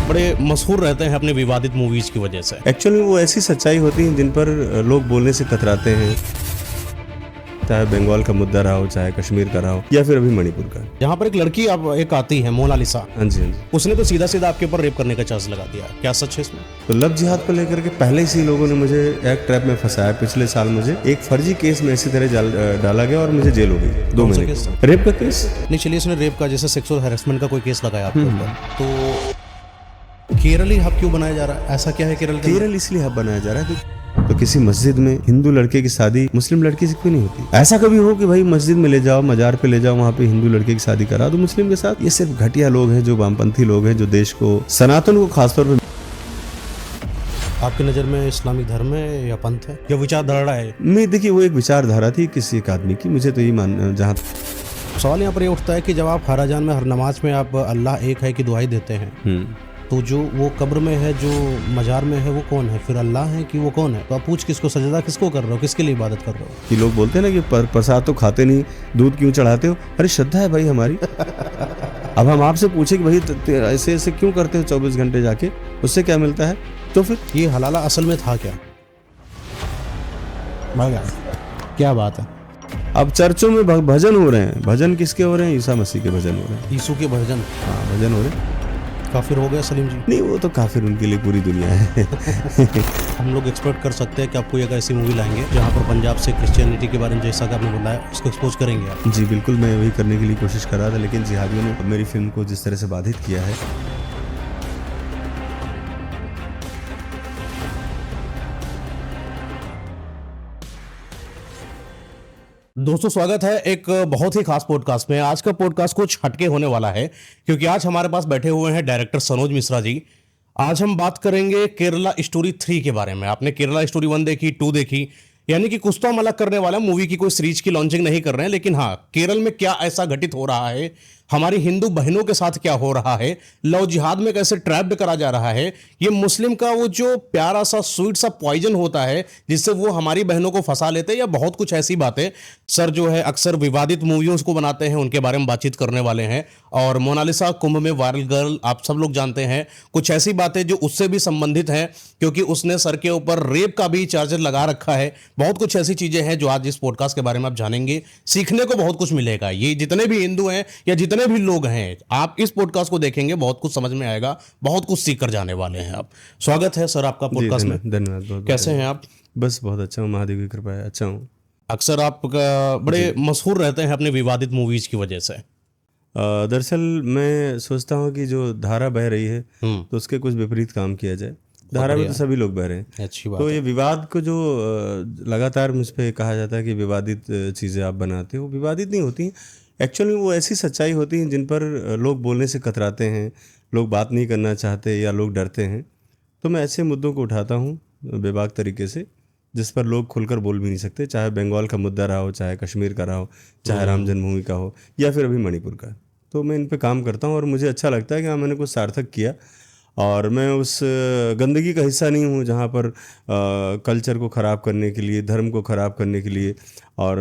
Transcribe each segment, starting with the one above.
बड़े मशहूर रहते हैं अपने विवादित मूवीज की वजह से। एक्चुअली वो ऐसी सच्चाई होती है जिन पर लोग बोलने से कतराते हैं, चाहे बंगाल का मुद्दा रहा हो, चाहे कश्मीर का रहा हो, या फिर अभी मणिपुर का। यहाँ पर एक लड़की अब एक आती है मोनालिसा, हाँ जी, हाँ जी। उसने तो सीधा सीधा आपके ऊपर रेप करने का चार्ज लगा दिया, क्या सच है इसमें? तो लव जिहाद को लेकर के पहले से ही लोगों ने मुझे एक ट्रैप में फंसाया। पिछले साल मुझे एक फर्जी केस में इसी तरह डाला गया और मुझे जेल हो गई 2 महीने। केस? रेप का केस नहीं, चलिए, इसने रेप का जैसे सेक्सुअल हैरेसमेंट का कोई केस लगाया आपके ऊपर, तो केरल ही हब क्यों बनाया जा रहा है? ऐसा क्या है केरल के? केरल इसलिए हब बनाया जा रहा है तो किसी मस्जिद में हिंदू लड़के की शादी मुस्लिम लड़की से क्यों नहीं होती? ऐसा कभी हो कि भाई मस्जिद में ले जाओ, मजार पे ले जाओ, वहाँ पे हिंदू लड़के की शादी करा दो मुस्लिम के साथ? ये सिर्फ घटिया लोग हैं, जो वामपंथी लोग हैं, जो देश को, सनातन को खासतौर पे। आपकी नज़र में इस्लामिक धर्म है या पंथ है या विचारधारा है? नहीं, देखिए, वो एक विचारधारा थी किसी एक आदमी की। मुझे तो ये मान, जहाँ सवाल यहाँ पर ये उठता है कि जब आप हर अजान में, हर नमाज में आप अल्लाह एक है की दुआई देते हैं, तो जो वो कब्र में है, जो मजार में है, वो कौन है? फिर अल्लाह है कि वो कौन है? तो आप पूछ किसको, सजदा किसको कर रहे हो, किसके लिए इबादत कर रहे हो? कि लोग बोलते हैं ना कि प्रसाद तो खाते नहीं, दूध क्यों चढ़ाते हो? अरे श्रद्धा है भाई हमारी। अब हम आपसे पूछे कि भाई ऐसे ऐसे क्यों करते हो 24 घंटे जाके, उससे क्या मिलता है? तो फिर ये हलाला असल में था क्या? क्या बात है? अब चर्चों में भजन हो रहे हैं। भजन किसके हो रहे हैं? ईसा मसीह के भजन हो रहे हैं। यीशु के भजन? हाँ, भजन हो रहे हैं। काफिर हो गया सलीम जी? नहीं, वो तो काफिर उनके लिए पूरी दुनिया है। हम लोग एक्सपेक्ट कर सकते हैं कि आप कोई अगर ऐसी मूवी लाएंगे जहाँ पर पंजाब से क्रिश्चियनिटी के बारे में, जैसा कि आपने बताया, उसको एक्सपोज करेंगे आप? जी बिल्कुल, मैं वही करने के लिए कोशिश कर रहा था, लेकिन जिहादियों ने मेरी फिल्म को जिस तरह से बाधित किया है। दोस्तों, स्वागत है एक बहुत ही खास पॉडकास्ट में। आज का पॉडकास्ट कुछ हटके होने वाला है क्योंकि आज हमारे पास बैठे हुए हैं डायरेक्टर सनोज मिश्रा जी। आज हम बात करेंगे केरला स्टोरी 3 के बारे में। आपने केरला स्टोरी 1 देखी, 2 देखी, यानी कि कुछ तो हम अलग करने वाला, मूवी की कोई सीरीज की लॉन्चिंग नहीं कर रहे हैं, लेकिन हाँ, केरल में क्या ऐसा घटित हो रहा है, हमारी हिंदू बहनों के साथ क्या हो रहा है, लव जिहाद में कैसे ट्रैप्ड करा जा रहा है, ये मुस्लिम का वो जो प्यारा सा स्वीट सा पॉइजन होता है जिससे वो हमारी बहनों को फंसा लेते हैं, या बहुत कुछ ऐसी बातें सर जो है अक्सर विवादित मूवियों को बनाते हैं, उनके बारे में बातचीत करने वाले हैं। और मोनालिसा कुंभ में वायरल गर्ल आप सब लोग जानते हैं, कुछ ऐसी बातें जो उससे भी संबंधित हैं क्योंकि उसने सर के ऊपर रेप का भी चार्जर लगा रखा है। बहुत कुछ ऐसी चीजें हैं जो आज इस पॉडकास्ट के बारे में आप जानेंगे, सीखने को बहुत कुछ मिलेगा। ये जितने भी हिंदू हैं या जितने भी लोग हैं, आप इस पॉडकास्ट को देखेंगे, बहुत कुछ समझ में आएगा, बहुत कुछ सीख कर जाने वाले हैं आप। स्वागत है सर आपका पॉडकास्ट में। धन्यवाद। बहुत कैसे हैं आप? बस बहुत अच्छा हूँ, महादेव की कृपा है, अच्छा हूँ। अक्सर आप बड़े मशहूर रहते हैं अपने विवादित मूवीज की वजह से। दरअसल मैं सोचता हूँ कि जो धारा बह रही है तो उसके कुछ विपरीत काम किया जाए। धारा में तो सभी लोग बह रहे हैं, अच्छी बात तो है। ये विवाद को जो लगातार मुझ पे कहा जाता है कि विवादित चीज़ें आप बनाते हो, विवादित नहीं होती। एक्चुअली वो ऐसी सच्चाई होती हैं जिन पर लोग बोलने से कतराते हैं, लोग बात नहीं करना चाहते या लोग डरते हैं। तो मैं ऐसे मुद्दों को उठाता हूँ बेबाक तरीके से, जिस पर लोग खुलकर बोल भी नहीं सकते, चाहे बंगाल का मुद्दा रहा हो, चाहे कश्मीर का रहा हो, चाहे राम जन्मभूमि का हो, या फिर अभी मणिपुर का। तो मैं इन पे काम करता हूँ और मुझे अच्छा लगता है कि हाँ, मैंने कुछ सार्थक किया और मैं उस गंदगी का हिस्सा नहीं हूँ जहाँ पर कल्चर को ख़राब करने के लिए, धर्म को ख़राब करने के लिए और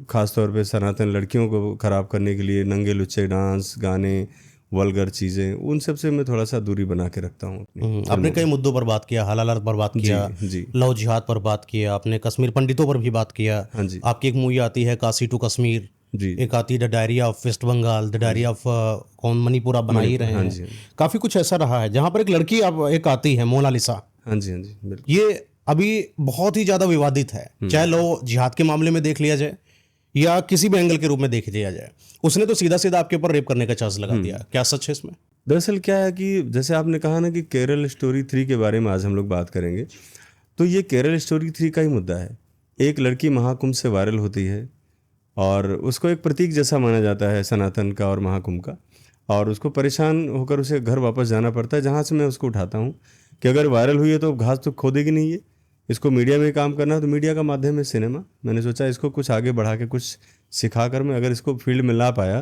ख़ास तौर पे सनातन लड़कियों को ख़राब करने के लिए नंगे लुच्चे डांस, गाने, वल्गर चीज़ें, उन सब से मैं थोड़ा सा दूरी बना के रखता हूँ। आपने कई मुद्दों पर बात किया, हलाला पर बात किया, जी। लव जिहाद पर बात किया, आपने कश्मीर पंडितों पर भी बात किया। हाँ जी। आपकी एक मूवी आती है काशी टू कश्मीर, जी। एक आती है the diary of West Bengal, the diary of कौन, मणिपुर आप बना ही रहे हाँ हैं। जी। काफ़ी कुछ ऐसा रहा है जहाँ पर एक लड़की अब एक आती है मोनालिसा। हाँ जी, हाँ जी, बिल्कुल। ये अभी बहुत ही ज़्यादा विवादित है, चाहे लव जिहाद के मामले में देख लिया जाए या किसी भी एंगल के रूप में देख लिया जाए। उसने तो सीधा सीधा आपके ऊपर रेप करने का चार्ज लगा दिया, क्या सच है इसमें? दरअसल क्या है कि जैसे आपने कहा ना कि केरल स्टोरी 3 के बारे में आज हम लोग बात करेंगे, तो ये केरल स्टोरी 3 का ही मुद्दा है। एक लड़की महाकुंभ से वायरल होती है और उसको एक प्रतीक जैसा माना जाता है सनातन का और महाकुंभ का, और उसको परेशान होकर उसे घर वापस जाना पड़ता है, जहाँ से मैं उसको उठाता हूँ कि अगर वायरल हुई है तो घास तो खोदेगी नहीं है, इसको मीडिया में काम करना है, तो मीडिया का माध्यम है सिनेमा। मैंने सोचा इसको कुछ आगे बढ़ा के कुछ सिखा कर मैं अगर इसको फील्ड में ला पाया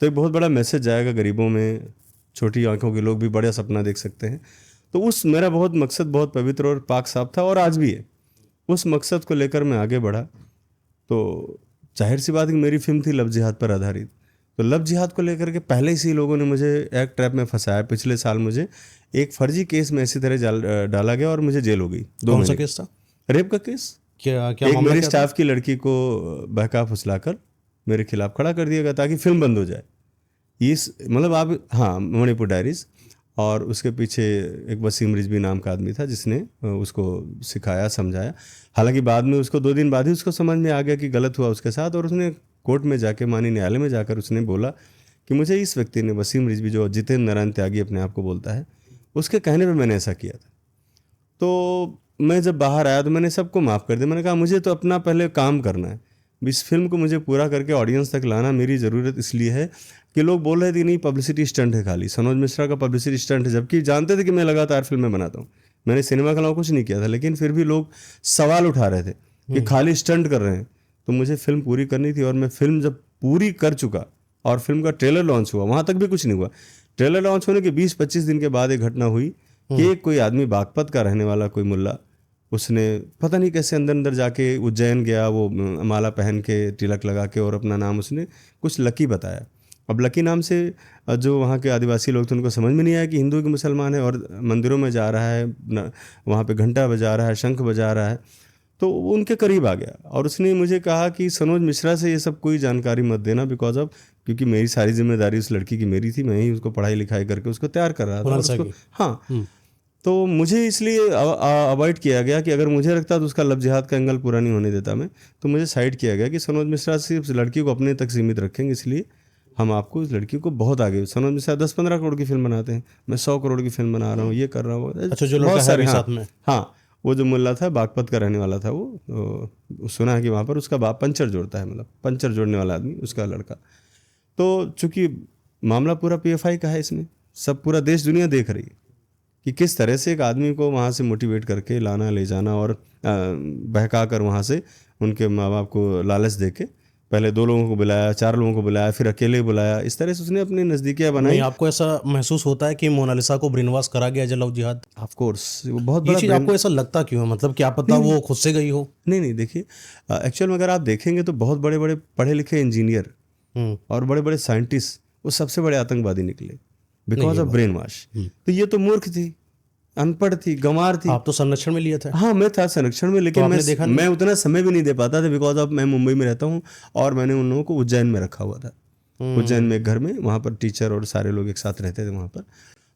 तो एक बहुत बड़ा मैसेज जाएगा गरीबों में, छोटी आंखों के लोग भी बड़ा सपना देख सकते हैं। तो उस मेरा बहुत मकसद बहुत पवित्र और पाक साफ था और आज भी है। उस मकसद को लेकर मैं आगे बढ़ा। तो जाहिर सी बात है कि मेरी फिल्म थी लव जिहाद पर आधारित, तो लव जिहाद को लेकर के पहले ही लोगों ने मुझे एक ट्रैप में फंसाया। पिछले साल मुझे एक फर्जी केस में इसी तरह डाला गया और मुझे जेल हो गई 2 कौन सा महीने। केस था? रेप का केस। क्या एक मामला मेरे क्या था? स्टाफ की लड़की को बहका फुसलाकर मेरे खिलाफ खड़ा कर दिया गया ताकि फिल्म बंद हो जाए। इस मतलब आप, हाँ, मणिपुर डायरीज। और उसके पीछे एक वसीम रिजवी नाम का आदमी था जिसने उसको सिखाया, समझाया। हालांकि बाद में उसको 2 दिन बाद ही उसको समझ में आ गया कि गलत हुआ उसके साथ, और उसने कोर्ट में जाके, माननीय न्यायालय में जाकर उसने बोला कि मुझे इस व्यक्ति ने, वसीम रिजवी, जो जितेंद्र नारायण त्यागी अपने आप को बोलता है, उसके कहने पे मैंने ऐसा किया था। तो मैं जब बाहर आया तो मैंने सबको माफ़ कर दिया। मैंने कहा मुझे तो अपना पहले काम करना है, इस फिल्म को मुझे पूरा करके ऑडियंस तक लाना मेरी ज़रूरत इसलिए है कि लोग बोल रहे थे कि नहीं पब्लिसिटी स्टंट है खाली, सनोज मिश्रा का पब्लिसिटी स्टंट है, जबकि जानते थे कि मैं लगातार फिल्में बनाता हूँ। मैंने सिनेमा के अलावा कुछ नहीं किया था, लेकिन फिर भी लोग सवाल उठा रहे थे कि खाली स्टंट कर रहे हैं। तो मुझे फिल्म पूरी करनी थी, और मैं फिल्म जब पूरी कर चुका और फिल्म का ट्रेलर लॉन्च हुआ, वहाँ तक भी कुछ नहीं हुआ। ट्रेलर लॉन्च होने के 20-25 दिन के बाद एक घटना हुई कि एक कोई आदमी बागपत का रहने वाला कोई मुल्ला, उसने पता नहीं कैसे अंदर अंदर जाके उज्जैन गया, वो माला पहन के, तिलक लगा के, और अपना नाम उसने कुछ लकी बताया। अब लकी नाम से जो वहाँ के आदिवासी लोग थे उनको समझ में नहीं आया कि हिंदू कि मुसलमान है, और मंदिरों में जा रहा है, वहाँ पे घंटा बजा रहा है, शंख बजा रहा है। तो वो उनके करीब आ गया और उसने मुझे कहा कि सनोज मिश्रा से ये सब कोई जानकारी मत देना, बिकॉज ऑफ, क्योंकि मेरी सारी जिम्मेदारी उस लड़की की मेरी थी, मैं ही उसको पढ़ाई लिखाई करके उसको तैयार कर रहा था। और उसको, हाँ, तो मुझे इसलिए अवॉइड किया गया कि अगर मुझे लगता तो उसका लव जिहाद का एंगल पूरा नहीं होने देता मैं, तो मुझे साइड किया गया कि सनोज मिश्रा सिर्फ लड़की को अपने तक सीमित रखेंगे, इसलिए हम आपको इस लड़की को बहुत आगे। सनोज मिश्रा 10-15 करोड़ की फिल्म बनाते हैं, मैं 100 करोड़ की फिल्म बना रहा हूँ, ये कर रहा हूँ। अच्छा, जो लड़का है साथ में, हाँ, वो जो मुल्ला था, बागपत का रहने वाला था, वो सुना है कि वहाँ पर उसका बाप पंचर जोड़ता है, मतलब पंचर जोड़ने वाला आदमी उसका लड़का। तो चूंकि मामला पूरा PFI का है, इसमें सब पूरा देश दुनिया देख रही है कि किस तरह से एक आदमी को वहाँ से मोटिवेट करके लाना, ले जाना, और बहका कर वहाँ से उनके माँ बाप को लालच दे के पहले 2 लोगों को बुलाया, 4 लोगों को बुलाया, फिर अकेले बुलाया। इस तरह से उसने अपनी नज़दीकियाँ बनाई। आपको ऐसा महसूस होता है कि मोनालिसा को ब्रेनवॉश करा गया है लव जिहाद? ऑफ कोर्स, वो बहुत ये बड़ा चीज़ आपको ऐसा लगता क्यों है? मतलब क्या पता वो खुद से गई हो? नहीं, देखिए, एक्चुअल में अगर आप देखेंगे तो बहुत बड़े बड़े पढ़े लिखे इंजीनियर और बड़े बड़े साइंटिस्ट वो सबसे बड़े आतंकवादी निकले बिकॉज ऑफ ब्रेन वॉश। तो ये तो मूर्ख थी, अनपढ़ थी, गंवार थी। आप तो संरक्षण में लिए थे। हाँ, मैं था संरक्षण में, लेकिन मैं उतना समय भी नहीं दे पाता था बिकॉज ऑफ मैं मुंबई में रहता हूँ और मैंने उन लोगों को उज्जैन में रखा हुआ था। उज्जैन में एक घर में, वहाँ पर टीचर और सारे लोग एक साथ रहते थे वहाँ पर,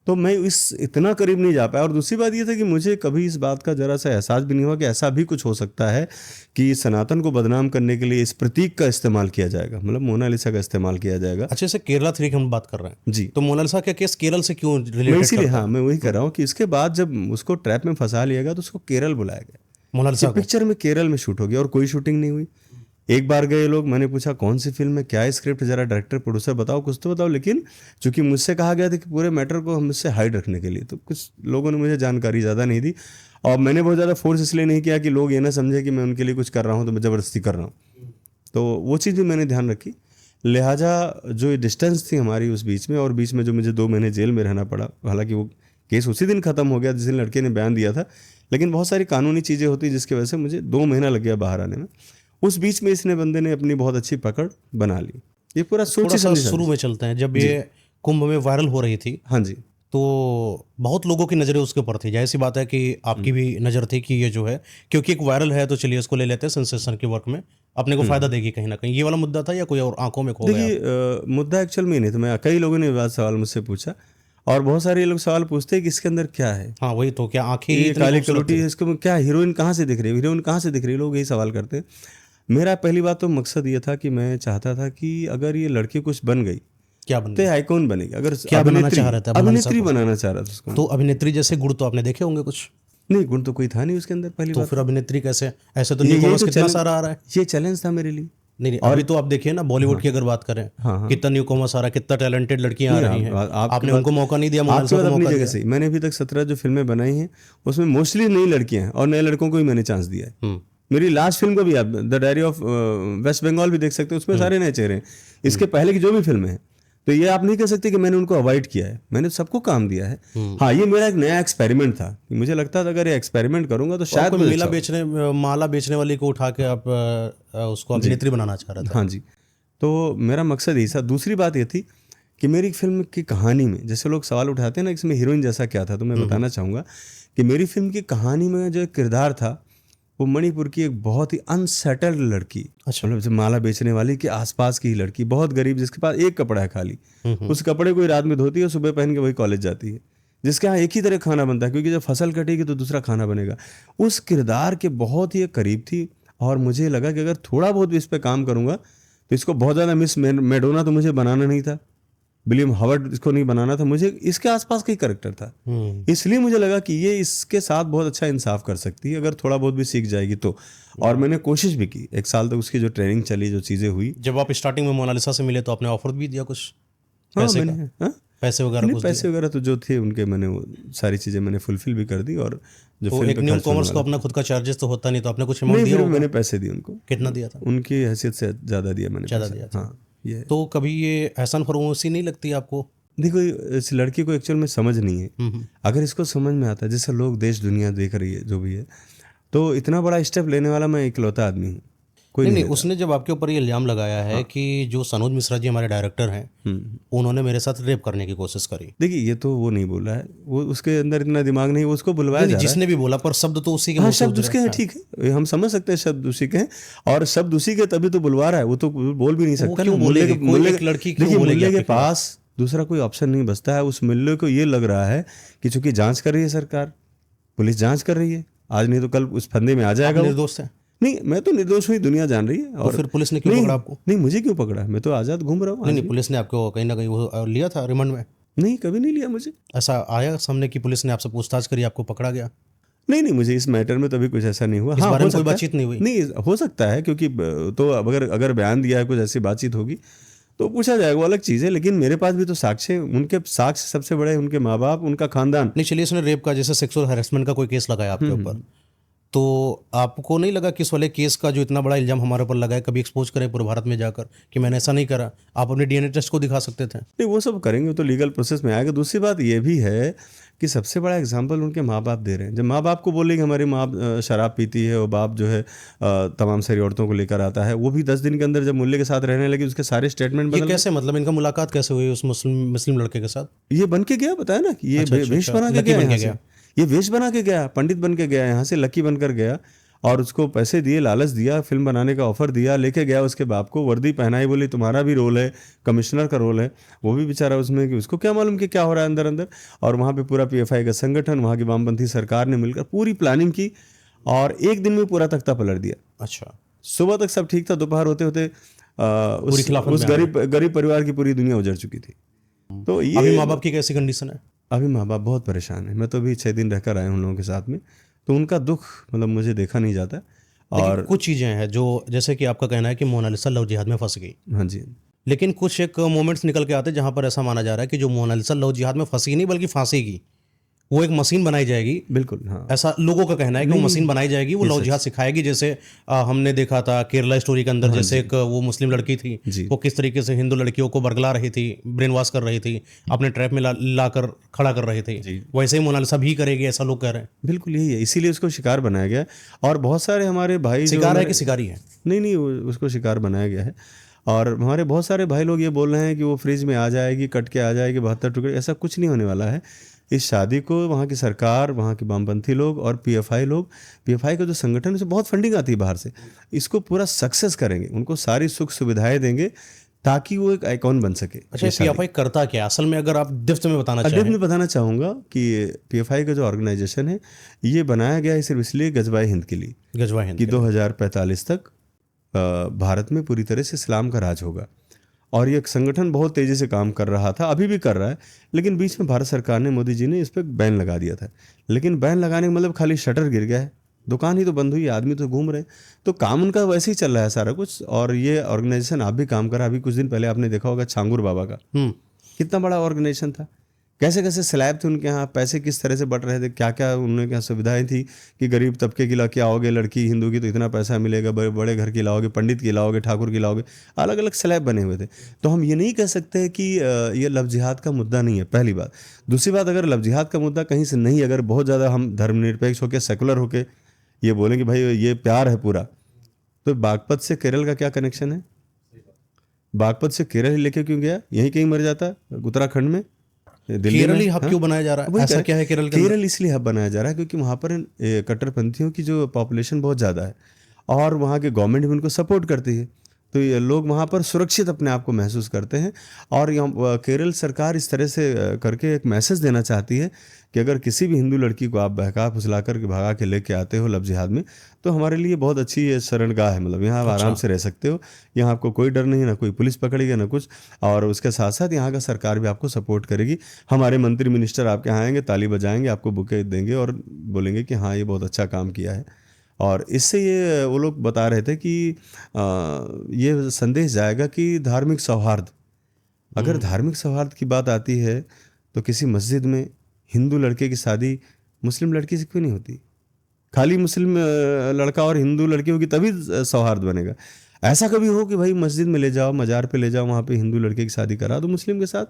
तो मैं इतना करीब नहीं जा पाया। और दूसरी बात ये था कि मुझे कभी इस बात का जरा सा एहसास भी नहीं हुआ कि ऐसा भी कुछ हो सकता है कि सनातन को बदनाम करने के लिए इस प्रतीक का इस्तेमाल किया जाएगा, मतलब मोनालिसा का इस्तेमाल किया जाएगा। अच्छा, से केरला 3 की हम बात कर रहे हैं जी, तो मोनालिसा का केस केरल से क्यों रिलेटेड? इसीलिए, हाँ, मैं वही कर रहा हूँ कि इसके बाद जब उसको ट्रैप में फंसा लिया गया तो उसको केरल बुलाया गया। मोनालिसा पिक्चर में केरल में शूट हो गया और कोई शूटिंग नहीं हुई। एक बार गए लोग, मैंने पूछा कौन सी फिल्म है, क्या है स्क्रिप्ट, जरा डायरेक्टर प्रोड्यूसर बताओ, कुछ तो बताओ। लेकिन चूंकि मुझसे कहा गया था कि पूरे मैटर को मुझसे हाइड रखने के लिए, तो कुछ लोगों ने मुझे जानकारी ज़्यादा नहीं दी। और मैंने बहुत ज़्यादा फोर्स इसलिए नहीं किया कि लोग ये ना समझे कि मैं उनके लिए कुछ कर रहा हूँ तो मैं ज़बरदस्ती कर रहा हूँ। तो वो चीज़ भी मैंने ध्यान रखी। लिहाजा जो डिस्टेंस थी हमारी उस बीच में, और बीच में जो मुझे 2 महीने जेल में रहना पड़ा, हालांकि वो केस उसी दिन ख़त्म हो गया जिस दिन लड़के ने बयान दिया था, लेकिन बहुत सारी कानूनी चीज़ें होती जिसकी वजह से मुझे 2 महीना लग गया बाहर आने में। उस बीच में इसने बंदे ने अपनी बहुत अच्छी पकड़ बना ली। ये पूरा सोच समझ। शुरू में चलते हैं, जब ये कुंभ में वायरल हो रही थी, हाँ जी, तो बहुत लोगों की नज़रें उसके ऊपर थी। जाहिर सी बात है कि आपकी भी नज़र थी कि ये जो है, क्योंकि एक वायरल है तो चलिए इसको ले लेते हैं, सेंसेशन के वर्क में अपने को फायदा देगी कहीं ना कहीं, ये वाला मुद्दा था या कोई और आंखों में खो गया? देखिए, मुद्दा एक्चुअल में नहीं था। मैं, कई लोगों ने बात सवाल मुझसे पूछा और बहुत सारे लोग सवाल पूछते हैं कि इसके अंदर क्या है। हाँ, वही तो, क्या आंखें ये काली कलौटी है, इसको क्या हीरोइन कहाँ से दिख रही है, हीरोइन कहाँ से दिख रही है, लोग यही सवाल करते हैं। मेरा पहली बात तो मकसद ये था कि मैं चाहता था कि अगर ये लड़की कुछ बन गई, क्या बन तो आइकॉन बनेगी। अगर क्या बनाना चाह रहा था? अभिनेत्री बनाना चाह रहा था उसको। तो अभिनेत्री जैसे गुण तो आपने देखे होंगे कुछ? नहीं, गुण तो कोई था नहीं उसके अंदर। पहली तो बात फिर अभिनेत्री कैसे? ऐसे तो न्यूकॉमर्स कितना सारा आ रहा है। ये चैलेंज था मेरे लिए। नहीं, अभी तो आप देखिए ना, बॉलीवुड की अगर बात करें, कितना न्यूकॉमर्स आ रहा है, कितना टैलेंटेड लड़कियां आ रही हैं। आपने उनको मौका नहीं दिया, मोनालिसा को मौका दिया। सही, मैंने अभी तक 17 जो फिल्में बनाई हैं उसमें मोस्टली नई लड़कियां हैं और नए लड़कों को ही मैंने चांस दिया है। मेरी लास्ट फिल्म को भी आप the diary of West Bengal भी देख सकते हो, उसमें सारे नए चेहरे हैं। इसके पहले की जो भी फिल्में हैं, तो ये आप नहीं कह सकते कि मैंने उनको अवॉइड किया है, मैंने सबको काम दिया है। हाँ, ये मेरा एक नया एक्सपेरिमेंट था। मुझे लगता था अगर ये एक्सपेरिमेंट करूंगा तो शायद माला बेचने वाली को उठा के आप उसको अभिनेत्री बनाना चाह रहे थे। हाँ जी, तो मेरा मकसद यही था। दूसरी बात ये थी कि मेरी फिल्म की कहानी में, जैसे लोग सवाल उठाते हैं ना इसमें हीरोइन जैसा क्या था, तो मैं बताना चाहूँगा कि मेरी फिल्म की कहानी में जो एक किरदार था वो मणिपुर की एक बहुत ही अनसेटल्ड लड़की, अच्छा। मतलब जो माला बेचने वाली के आसपास की ही लड़की, बहुत गरीब, जिसके पास एक कपड़ा है खाली, उस कपड़े को ही रात में धोती है, सुबह पहन के वही कॉलेज जाती है, जिसके यहाँ एक ही तरह खाना बनता है, क्योंकि जब फसल कटेगी तो दूसरा खाना बनेगा। उस किरदार के बहुत ही करीब थी, और मुझे लगा कि अगर थोड़ा बहुत भी इस पर काम करूँगा तो इसको बहुत ज़्यादा मिस मैडोना तो मुझे बनाना नहीं था, विलियम हावर्ड इसको नहीं बनाना था, मुझे इसके आसपास का ही करेक्टर था। इसलिए मुझे लगा कि ये इसके साथ बहुत अच्छा इंसाफ कर सकती है अगर थोड़ा बहुत भी सीख जाएगी तो। और मैंने कोशिश भी की, 1 साल तक उसकी जो ट्रेनिंग चली, जो चीज़ें हुई। जब आप स्टार्टिंग में मोनालिसा से मिले तो आपने ऑफर भी दिया कुछ हाँ, पैसे मैंने का? हाँ? पैसे वगैरह नहीं, कुछ पैसे वगैरह तो जो थे उनके, मैंने वो सारी चीज़ें मैंने फुलफिल भी कर दी, और जो तो फिल्म एक पे न्यू खर्च होने कॉमर्स को वाला अपना खुद का चार्जेस तो होता नहीं, तो आपने कुछ अमाउंट नहीं, दिया फिर होगा? मैंने पैसे दिए उनको, कितना दिया था? उनकी हैसियत से ज़्यादा दिया मैंने ज़्यादा पैसा। दिया था। हाँ, ये तो कभी ये एहसान फरामोशी नहीं लगती आपको? देखो, इस लड़की को एक्चुअल में समझ नहीं है। अगर इसको समझ में आता है, जैसे लोग देश दुनिया देख रही है जो भी है, तो इतना बड़ा स्टेप लेने वाला मैं इकलौता आदमी हूँ, कोई नहीं नहीं नहीं, उसने जब आपके ऊपर ये इल्जाम लगाया है कि जो सनोज मिश्रा जी हमारे डायरेक्टर हैं, उन्होंने मेरे साथ रेप करने की कोशिश करी। देखिए, ये तो वो नहीं बोला है, वो उसके अंदर इतना दिमाग नहीं, उसको बुलवाया नहीं, जा रहा है। जिसने भी बोला, पर शब्द तो उसी के हाँ, मुंह से शब्द उतरे। उसके हैं, ठीक है, हम समझ सकते हैं शब्द उसी के हैं, और शब्द उसी के तभी तो बुलवा रहा है, वो तो बोल भी नहीं वो सकता क्यों ना। बोलेगी? कोई मुल्ले एक लड़की क्यों देखिए, बोलेगी मुल्ले के आपके खिलाफ? पास दूसरा कोई ऑप्शन नहीं बचता है। उस मुल्ले को ये लग रहा है कि चूंकि जांच कर रही है सरकार, पुलिस जांच कर रही है, आज नहीं तो कल उस फंदे में आ आप जाएगा वो। निर्दोष हैं? नहीं, मैं तो निर्दोष हुई, दुनिया जान रही है। तो और फिर पुलिस ने क्यों नहीं, पकड़ा आपको? नहीं, मुझे क्यों पकड़ा, मैं तो आज़ाद घूम रहा हूँ नहीं आज नहीं, भी। पुलिस ने आपको कहीं ना कहीं वो लिया था रिमांड में? नहीं, कभी नहीं लिया मुझे। ऐसा आया सामने की पुलिस ने आपसे पूछताछ करी, आपको पकड़ा गया? नहीं नहीं, मुझे इस मैटर में तो अभी कुछ ऐसा नहीं हुआ। इस हाँ, बारे हो में कोई सकता है। बातचीत नहीं हुई? नहीं, हो सकता है, क्योंकि तो अगर बयान दिया है, कुछ ऐसी बातचीत होगी तो पूछा जाएगा, वो अलग चीज़ है। लेकिन मेरे पास भी तो साक्ष्य हैं, उनके साक्ष्य सबसे बड़े उनके माँ बाप, उनका खानदान। नहीं, चलिए, इसने रेप का, जैसे सेक्सुअल हैरेसमेंट का कोई केस लगाया आपके ऊपर, तो आपको नहीं लगा कि इस वाले केस का जो इतना बड़ा इल्जाम हमारे ऊपर लगा है, कभी एक्सपोज करें पूरे भारत में जाकर कि मैंने ऐसा नहीं करा? आप अपने डीएनए टेस्ट को दिखा सकते थे। नहीं, वो सब करेंगे, वो तो लीगल प्रोसेस में आएगा। दूसरी बात ये भी है कि सबसे बड़ा एग्जाम्पल उनके माँ बाप दे रहे हैं। जब माँ बाप को बोले कि हमारी माँ शराब पीती है, और बाप जो है तमाम सारी औरतों को लेकर आता है, वो भी 10 दिन के अंदर जब मुल्ले के साथ रहने लगी, उसके सारे स्टेटमेंट ये बदल कैसे, मतलब इनका मुलाकात कैसे हुई उस मुस्लिम लड़के के साथ? ये बन के गया, बताया ना कि ये अच्छा, अच्छा, वेश अच्छा, बना के लकी गया बन के यहाँ से। गया। ये वेश बना के गया, पंडित बन के गया यहाँ से, लकी बनकर गया, और उसको पैसे दिए, लालच दिया, फिल्म बनाने का ऑफर दिया, लेके गया उसके बाप को, वर्दी पहनाई, बोली तुम्हारा भी रोल है, कमिश्नर का रोल है। वो भी बेचारा उसमें, कि उसको क्या मालूम कि क्या हो रहा है अंदर अंदर। और वहाँ पे पूरा पीएफआई का संगठन, वहाँ की वामपंथी सरकार ने मिलकर पूरी प्लानिंग की, और एक दिन में पूरा तख्ता पलट दिया। अच्छा, सुबह तक सब ठीक था, दोपहर होते होते खिलाफत उस में आ गरीब परिवार की पूरी दुनिया उजड़ चुकी थी। तो ये अभी माँ बाप की कैसी कंडीशन है? अभी माँ बाप बहुत परेशान है। मैं तो अभी 6 दिन रहकर आया हूँ उन लोगों के साथ में, तो उनका दुख मतलब मुझे देखा नहीं जाता। और कुछ चीज़ें हैं जो, जैसे कि आपका कहना है कि मोनालिसा लव जिहाद में फंस गई, हाँ जी, लेकिन कुछ एक मोमेंट्स निकल के आते हैं जहां पर ऐसा माना जा रहा है कि जो मोनालिसा लव जिहाद में फंसी नहीं बल्कि फांसेगी, वो एक मशीन बनाई जाएगी। बिल्कुल, हाँ। ऐसा लोगों का कहना है कि वो मशीन बनाई जाएगी, वो लव जिहाद सिखाएगी। जैसे हमने देखा था केरला स्टोरी के अंदर, जैसे एक वो मुस्लिम लड़की थी, वो किस तरीके से हिंदू लड़कियों को बरगला रही थी, ब्रेन वॉश कर रही थी, अपने ट्रैप में लाकर खड़ा कर रही थी, वैसे ही मोनालिसा भी करेगी, ऐसा लोग कह रहे हैं। बिल्कुल यही है, इसीलिए उसको शिकार बनाया गया। और बहुत सारे हमारे भाई शिकार है कि शिकारी है? नहीं, उसको शिकार बनाया गया है। और हमारे बहुत सारे भाई लोग ये बोल रहे हैं कि वो फ्रिज में आ जाएगी, कट के आ जाएगी 72 टुकड़े। ऐसा कुछ नहीं होने वाला है। इस शादी को वहाँ की सरकार, वहाँ के वामपंथी लोग और पीएफआई का जो संगठन है, उसे बहुत फंडिंग आती है बाहर से, इसको पूरा सक्सेस करेंगे, उनको सारी सुख सुविधाएं देंगे ताकि वो एक आइकॉन बन सके। अच्छा, पीएफआई करता क्या असल में, अगर आप डिप्थ में बताना चाहें? मैं बताना चाहूँगा कि पीएफआई का जो ऑर्गेनाइजेशन है, ये बनाया गया है सिर्फ इसलिए गजवाए हिंद के लिए, गजवाए हिंद कि 2045 तक भारत में पूरी तरह से इस्लाम का राज होगा। और ये संगठन बहुत तेज़ी से काम कर रहा था, अभी भी कर रहा है, लेकिन बीच में भारत सरकार ने, मोदी जी ने इस पर बैन लगा दिया था। लेकिन बैन लगाने का मतलब खाली शटर गिर गया है, दुकान ही तो बंद हुई, आदमी तो घूम रहे, तो काम उनका वैसे ही चल रहा है सारा कुछ। और ये ऑर्गेनाइजेशन आप भी काम कर रहा है। अभी कुछ दिन पहले आपने देखा होगा छांगुर बाबा का, कितना बड़ा ऑर्गेनाइजेशन था, कैसे कैसे स्लैब थे उनके यहाँ, पैसे किस तरह से बट रहे थे, क्या क्या उनके यहाँ सुविधाएं थी कि गरीब तबके की क्या आओगे, लड़की हिंदू की तो इतना पैसा मिलेगा, बड़े घर की लाओगे, पंडित की लाओगे, ठाकुर की लाओगे, अलग अलग स्लैब बने हुए थे। तो हम ये नहीं कह सकते कि ये लव जिहाद का मुद्दा नहीं है, पहली बात। दूसरी बात, अगर लव जिहाद का मुद्दा कहीं से नहीं, अगर बहुत ज़्यादा हम धर्मनिरपेक्ष होकर, सेकुलर होकर ये बोलें कि भाई ये प्यार है पूरा, तो बागपत से केरल का क्या कनेक्शन है? बागपत से केरल ही लेके क्यों गया? यहीं कहीं मर जाता उत्तराखंड में, दिल्ली केरल में। ही हब क्यों बनाया जा रहा है? ऐसा क्या है केरल के अंदर? केरल इसलिए हब बनाया जा रहा है क्योंकि वहाँ पर कट्टरपंथियों की जो पॉपुलेशन बहुत ज़्यादा है और वहाँ के गवर्नमेंट भी उनको सपोर्ट करती है, तो ये लोग वहाँ पर सुरक्षित अपने आप को महसूस करते हैं। और यहाँ केरल सरकार इस तरह से करके एक मैसेज देना चाहती है कि अगर किसी भी हिंदू लड़की को आप बहका फुसला कर भगा के लेके आते हो लव जिहाद में, तो हमारे लिए बहुत अच्छी ये शरणगाह है, मतलब यहाँ आप आराम से रह सकते हो, यहाँ आपको कोई डर नहीं, ना कोई पुलिस पकड़ेगी ना कुछ। और उसके साथ साथ यहाँ का सरकार भी आपको सपोर्ट करेगी, हमारे मंत्री मिनिस्टर आपके यहाँ आएंगे, ताली बजाएंगे, आपको बुके देंगे और बोलेंगे कि हाँ ये बहुत अच्छा काम किया है। और इससे ये वो लोग बता रहे थे कि ये संदेश जाएगा कि धार्मिक सौहार्द, अगर धार्मिक सौहार्द की बात आती है तो किसी मस्जिद में हिंदू लड़के की शादी मुस्लिम लड़की से क्यों नहीं होती? खाली मुस्लिम लड़का और हिंदू लड़की होगी तभी सौहार्द बनेगा। ऐसा कभी हो कि भाई मस्जिद में ले जाओ, मजार पे ले जाओ, वहाँ पे हिंदू लड़के की शादी करा दो मुस्लिम के साथ,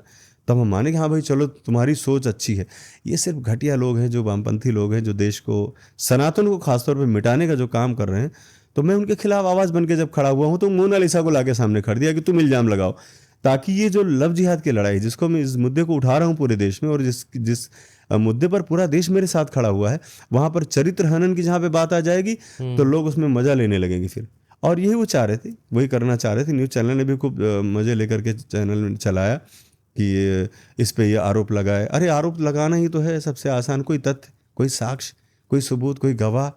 तब हम माने कि हाँ भाई चलो तुम्हारी सोच अच्छी है। ये सिर्फ घटिया लोग हैं, जो वामपंथी लोग हैं, जो देश को, सनातन को खासतौर पर मिटाने का जो काम कर रहे हैं। तो मैं उनके खिलाफ आवाज़ बन के जब खड़ा हुआ हूँ तो मोनालिसा को लाके सामने खड़ दिया कि तुम इल्ज़ाम लगाओ, ताकि ये जो लव जिहाद की लड़ाई, जिसको मैं इस मुद्दे को उठा रहा हूँ पूरे देश में, और जिस मुद्दे पर पूरा देश मेरे साथ खड़ा हुआ है, वहाँ पर चरित्र हनन की जहाँ पे बात आ जाएगी तो लोग उसमें मज़ा लेने लगेंगे फिर। और यही वो चाह रहे थे, वही करना चाह रहे थे। न्यूज़ चैनल ने भी खूब मज़े लेकर के चैनल चलाया कि इस पे ये आरोप लगाए। अरे आरोप लगाना ही तो है सबसे आसान, कोई तथ्य, कोई साक्ष्य, कोई सबूत, कोई गवाह।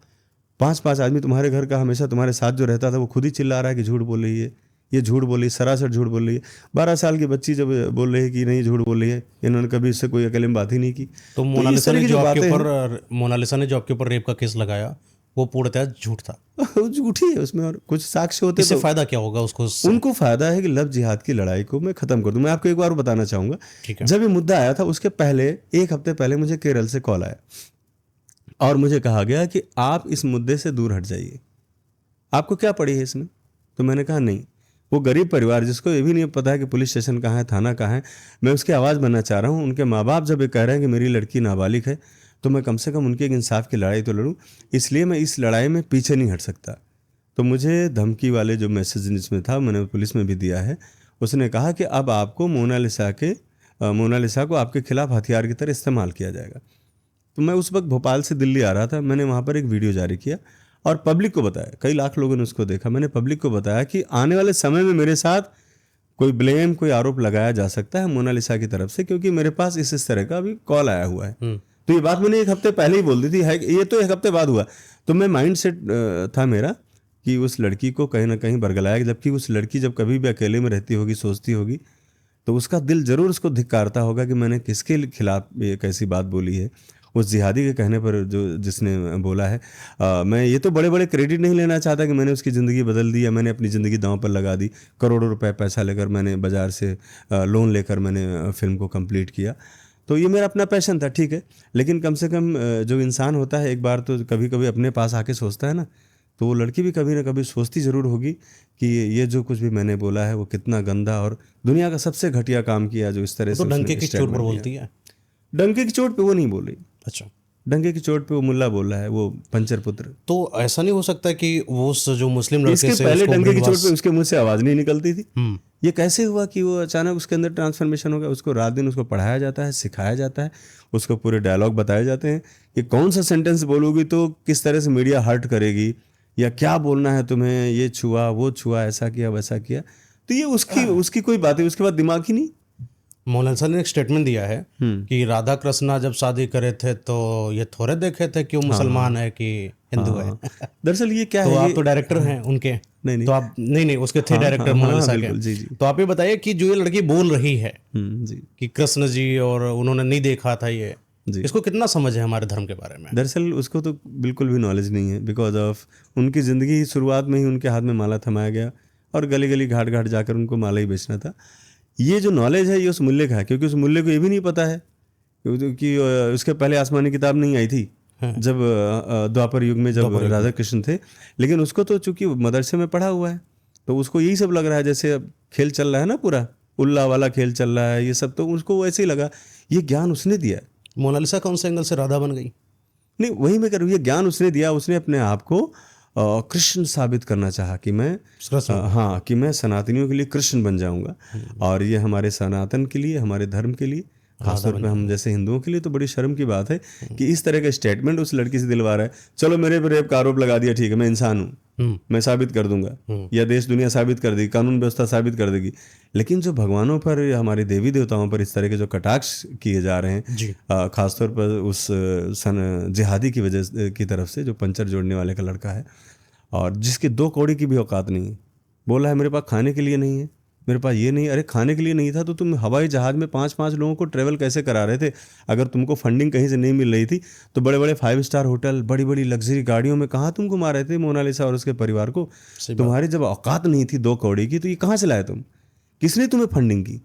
5-5 आदमी तुम्हारे घर का हमेशा तुम्हारे साथ जो रहता था वो खुद ही चिल्ला रहा है कि झूठ बोल रही है, ये झूठ बोल रही है, सरासर झूठ बोल रही है। 12 साल की बच्ची जब बोल रही है कि नहीं झूठ बोल रही है, इन्होंने कभी इससे कोई अकेले में बात ही नहीं की। तो मोनालिसा ने जो आपके ऊपर रेप का केस लगाया वो पूर्णतः झूठ था। झूठी है, उसमें और कुछ साक्ष्य होते इससे तो फायदा क्या होगा उसको? उनको फायदा है कि लव जिहाद की लड़ाई को मैं खत्म कर दूं। मैं आपको एक बार बताना चाहूंगा, ठीक है। जब ये मुद्दा आया था उसके पहले 1 हफ्ते पहले मुझे केरल से कॉल आया और मुझे कहा गया कि आप इस मुद्दे से दूर हट जाइए, आपको क्या पड़ी है इसमें? तो मैंने कहा नहीं, वो गरीब परिवार जिसको ये भी नहीं पता है कि पुलिस स्टेशन कहाँ है, थाना कहाँ है, मैं उसकी आवाज़ बनना चाह रहा हूँ। उनके माँ बाप जब ये कह रहे हैं कि मेरी लड़की नाबालिग है, तो मैं कम से कम उनके एक इंसाफ की लड़ाई तो लड़ूं, इसलिए मैं इस लड़ाई में पीछे नहीं हट सकता। तो मुझे धमकी वाले जो मैसेज जिसमें था, मैंने पुलिस में भी दिया है, उसने कहा कि अब आपको मोनालिसा को आपके खिलाफ हथियार की तरह इस्तेमाल किया जाएगा। तो मैं उस वक्त भोपाल से दिल्ली आ रहा था, मैंने वहाँ पर एक वीडियो जारी किया और पब्लिक को बताया, कई लाख लोगों ने उसको देखा। मैंने पब्लिक को बताया कि आने वाले समय में मेरे साथ कोई ब्लेम, कोई आरोप लगाया जा सकता है मोनालिसा की तरफ से, क्योंकि मेरे पास इस तरह का अभी कॉल आया हुआ है। तो ये बात मैंने 1 हफ्ते पहले ही बोल दी थी, ये तो 1 हफ्ते बाद हुआ। तो मैं माइंड सेट था मेरा कि उस लड़की को कहीं ना कहीं बरगलाया, जबकि उस लड़की जब कभी भी अकेले में रहती होगी, सोचती होगी, तो उसका दिल जरूर उसको धिक्कारता होगा कि मैंने किसके खिलाफ ये कैसी बात बोली है। उस जिहादी के कहने पर जो जिसने बोला है, मैं ये तो बड़े बड़े क्रेडिट नहीं लेना चाहता कि मैंने उसकी ज़िंदगी बदल दी या मैंने अपनी ज़िंदगी दांव पर लगा दी। करोड़ों रुपए पैसा लेकर मैंने बाज़ार से लोन लेकर मैंने फिल्म को कंप्लीट किया, तो ये मेरा अपना पैशन था, ठीक है। लेकिन कम से कम जो इंसान होता है एक बार तो कभी कभी अपने पास आके सोचता है ना, तो वो लड़की भी कभी ना कभी सोचती ज़रूर होगी कि ये जो कुछ भी मैंने बोला है वो कितना गंदा और दुनिया का सबसे घटिया काम किया जो इस तरह से। तो डंके की चोट पर बोलती है? डंके की चोट पे वो नहीं बोल रही। अच्छा, डंके की चोट पे वो मुल्ला बोल रहा है, वो पंचर पुत्र। तो ऐसा नहीं हो सकता कि वो जो मुस्लिम लड़के इसके से पहले उसको डंके की चोट पे उसके मुंह से आवाज़ नहीं निकलती थी। हम्म। ये कैसे हुआ कि वो अचानक उसके अंदर ट्रांसफॉर्मेशन हो गया? उसको रात दिन उसको पढ़ाया जाता है, सिखाया जाता है, उसको पूरे डायलॉग बताए जाते हैं कि कौन सा सेंटेंस बोलोगी तो किस तरह से मीडिया हर्ट करेगी, या क्या बोलना है तुम्हें, ये छुआ वो छुआ, ऐसा किया वैसा किया। तो ये उसकी कोई बात है, उसके बाद दिमाग ही नहीं। मोनालिसा ने एक स्टेटमेंट दिया है कि राधा कृष्णा जब शादी करे थे तो ये थोड़े देखे थे कि वो मुसलमान है कि हिंदू है। दरअसल ये क्या तो है, आप तो डायरेक्टर हैं उनके, नहीं तो आप नहीं उसके थे डायरेक्टर मोनालिसा के। जी जी। तो आप ये बताइए कि जो ये लड़की बोल रही है जी कि कृष्ण जी और उन्होंने नहीं देखा था ये, इसको कितना समझ है हमारे धर्म के बारे में? दरअसल उसको तो बिल्कुल भी नॉलेज नहीं है, बिकॉज ऑफ उनकी ज़िंदगी की शुरुआत में ही उनके हाथ में माला थमाया गया और गली गली घाट घाट जाकर उनको माला ही बेचना था। ये जो नॉलेज है ये उस मूल्य का है, क्योंकि उस मूल्य को ये भी नहीं पता है कि उसके पहले आसमानी किताब नहीं आई थी जब द्वापर युग में जब राधा कृष्ण थे। लेकिन उसको तो चूंकि मदरसे में पढ़ा हुआ है तो उसको यही सब लग रहा है, जैसे अब खेल चल रहा है ना, पूरा उल्ला वाला खेल चल रहा है ये सब, तो उसको वैसे ही लगा। ये ज्ञान उसने दिया। मोनालिसा कौन से एंगल से राधा बन गई? नहीं, वही मैं कह रहा हूँ, ये ज्ञान उसने दिया। उसने अपने आप को कृष्ण साबित करना चाहा कि मैं हाँ कि मैं सनातनियों के लिए कृष्ण बन जाऊंगा। और ये हमारे सनातन के लिए, हमारे धर्म के लिए, खासतौर पे हम जैसे हिंदुओं के लिए तो बड़ी शर्म की बात है कि इस तरह का स्टेटमेंट उस लड़की से दिलवा रहा है। चलो मेरे पर रेप का आरोप लगा दिया, ठीक है, मैं इंसान हूँ, मैं साबित कर दूंगा, या देश दुनिया साबित कर देगी, कानून व्यवस्था साबित कर देगी। लेकिन जो भगवानों पर, हमारे देवी देवताओं पर इस तरह के जो कटाक्ष किए जा रहे हैं, खासतौर पर उस जिहादी की वजह की तरफ से, जो पंचर जोड़ने वाले का लड़का है और जिसके 2 कौड़ी की भी औकात नहीं है, बोला है मेरे पास खाने के लिए नहीं है, मेरे पास ये नहीं। अरे खाने के लिए नहीं था तो तुम हवाई जहाज़ में 5-5 लोगों को ट्रेवल कैसे करा रहे थे? अगर तुमको फंडिंग कहीं से नहीं मिल रही थी तो बड़े बड़े 5 स्टार होटल, बड़ी बड़ी लग्जरी गाड़ियों में कहाँ तुम घुमा रहे थे मोनालिसा और उसके परिवार को? तुम्हारी जब औकात नहीं थी 2 कौड़ी की, तो ये कहाँ से लाए तुम? किसने तुम्हें फंडिंग की?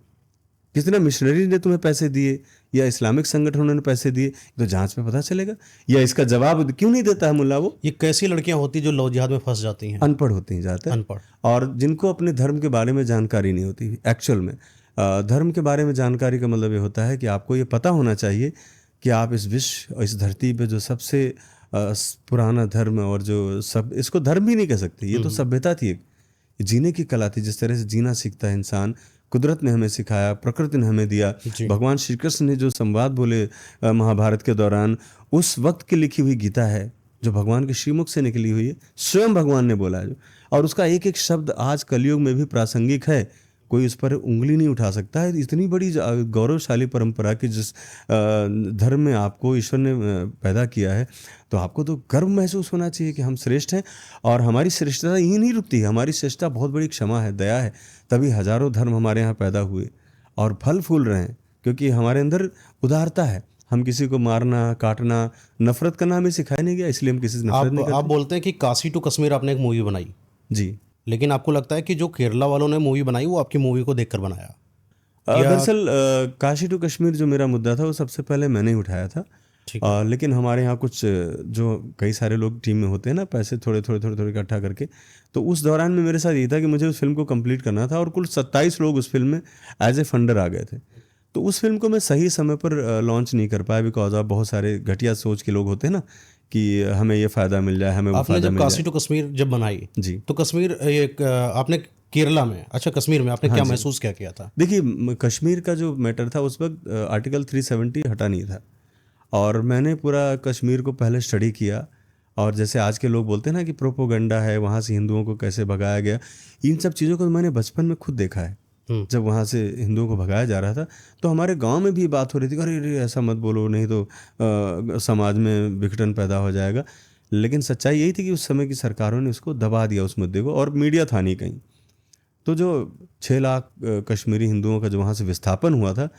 कितना मिशनरी ने तुम्हें पैसे दिए या इस्लामिक संगठनों ने पैसे दिए? तो जांच में पता चलेगा। या इसका जवाब क्यों नहीं देता है मुल्ला? वो ये कैसी लड़कियां होती जो लव जिहाद में फंस जाती हैं? अनपढ़ होती हैं ज़्यादातर, अनपढ़, और जिनको अपने धर्म के बारे में जानकारी नहीं होती। एक्चुअल में धर्म के बारे में जानकारी का मतलब ये होता है कि आपको ये पता होना चाहिए कि आप इस विश्व, इस धरती पे जो सबसे पुराना धर्म, और जो सब, इसको धर्म भी नहीं कह सकते, ये तो सभ्यता थी, एक जीने की कला थी। जिस तरह से जीना सीखता है इंसान, कुदरत ने हमें सिखाया, प्रकृति ने हमें दिया। भगवान श्री कृष्ण ने जो संवाद बोले महाभारत के दौरान, उस वक्त की लिखी हुई गीता है जो भगवान के श्रीमुख से निकली हुई है, स्वयं भगवान ने बोला है, और उसका एक एक शब्द आज कलयुग में भी प्रासंगिक है। कोई उस पर उंगली नहीं उठा सकता है। इतनी बड़ी गौरवशाली परंपरा की जिस धर्म में आपको ईश्वर ने पैदा किया है, तो आपको तो गर्व महसूस होना चाहिए कि हम श्रेष्ठ हैं। और हमारी श्रेष्ठता यही नहीं रुकती है, हमारी श्रेष्ठता बहुत बड़ी क्षमा है, दया है। तभी हजारों धर्म हमारे यहाँ पैदा हुए और फल फूल रहे हैं, क्योंकि हमारे अंदर उदारता है। हम किसी को मारना, काटना, नफरत करना हमें सिखाया नहीं गया, इसलिए हम किसी से नफरत नहीं करते। आप बोलते हैं कि काशी टू कश्मीर आपने एक मूवी बनाई जी, लेकिन आपको लगता है कि जो केरला वालों ने मूवी बनाई वो आपकी मूवी को देखकर बनाया? दरअसल काशी टू कश्मीर जो मेरा मुद्दा था वो सबसे पहले मैंने ही उठाया था। लेकिन हमारे यहाँ कुछ जो कई सारे लोग टीम में होते हैं ना, पैसे थोड़े थोड़े इकट्ठा करके, तो उस दौरान में मेरे साथ ये था कि मुझे उस फिल्म को कंप्लीट करना था, और कुल 27 लोग उस फिल्म में एज ए फंडर आ गए थे। तो उस फिल्म को मैं सही समय पर लॉन्च नहीं कर पाया, बिकॉज ऑफ बहुत सारे घटिया सोच के लोग होते हैं ना कि हमें ये फ़ायदा मिल जाए, हमें वो फ़ायदा मिल जाए। काशी टू कश्मीर जब बनाई जी, तो कश्मीर आपने केरला में, अच्छा कश्मीर में आपने क्या महसूस क्या किया था? देखिए, कश्मीर का जो मैटर था उस वक्त आर्टिकल 370 हटा नहीं था, और मैंने पूरा कश्मीर को पहले स्टडी किया। और जैसे आज के लोग बोलते हैं ना कि प्रोपोगंडा है, वहाँ से हिंदुओं को कैसे भगाया गया, इन सब चीज़ों को मैंने बचपन में खुद देखा है। जब वहाँ से हिंदुओं को भगाया जा रहा था तो हमारे गांव में भी बात हो रही थी, अरे ऐसा मत बोलो, नहीं तो समाज में विघटन पैदा हो जाएगा। लेकिन सच्चाई यही थी कि उस समय की सरकारों ने उसको दबा दिया, उस मुद्दे को, और मीडिया था नहीं कहीं। तो जो 6 लाख कश्मीरी हिंदुओं का जो वहाँ से विस्थापन हुआ था,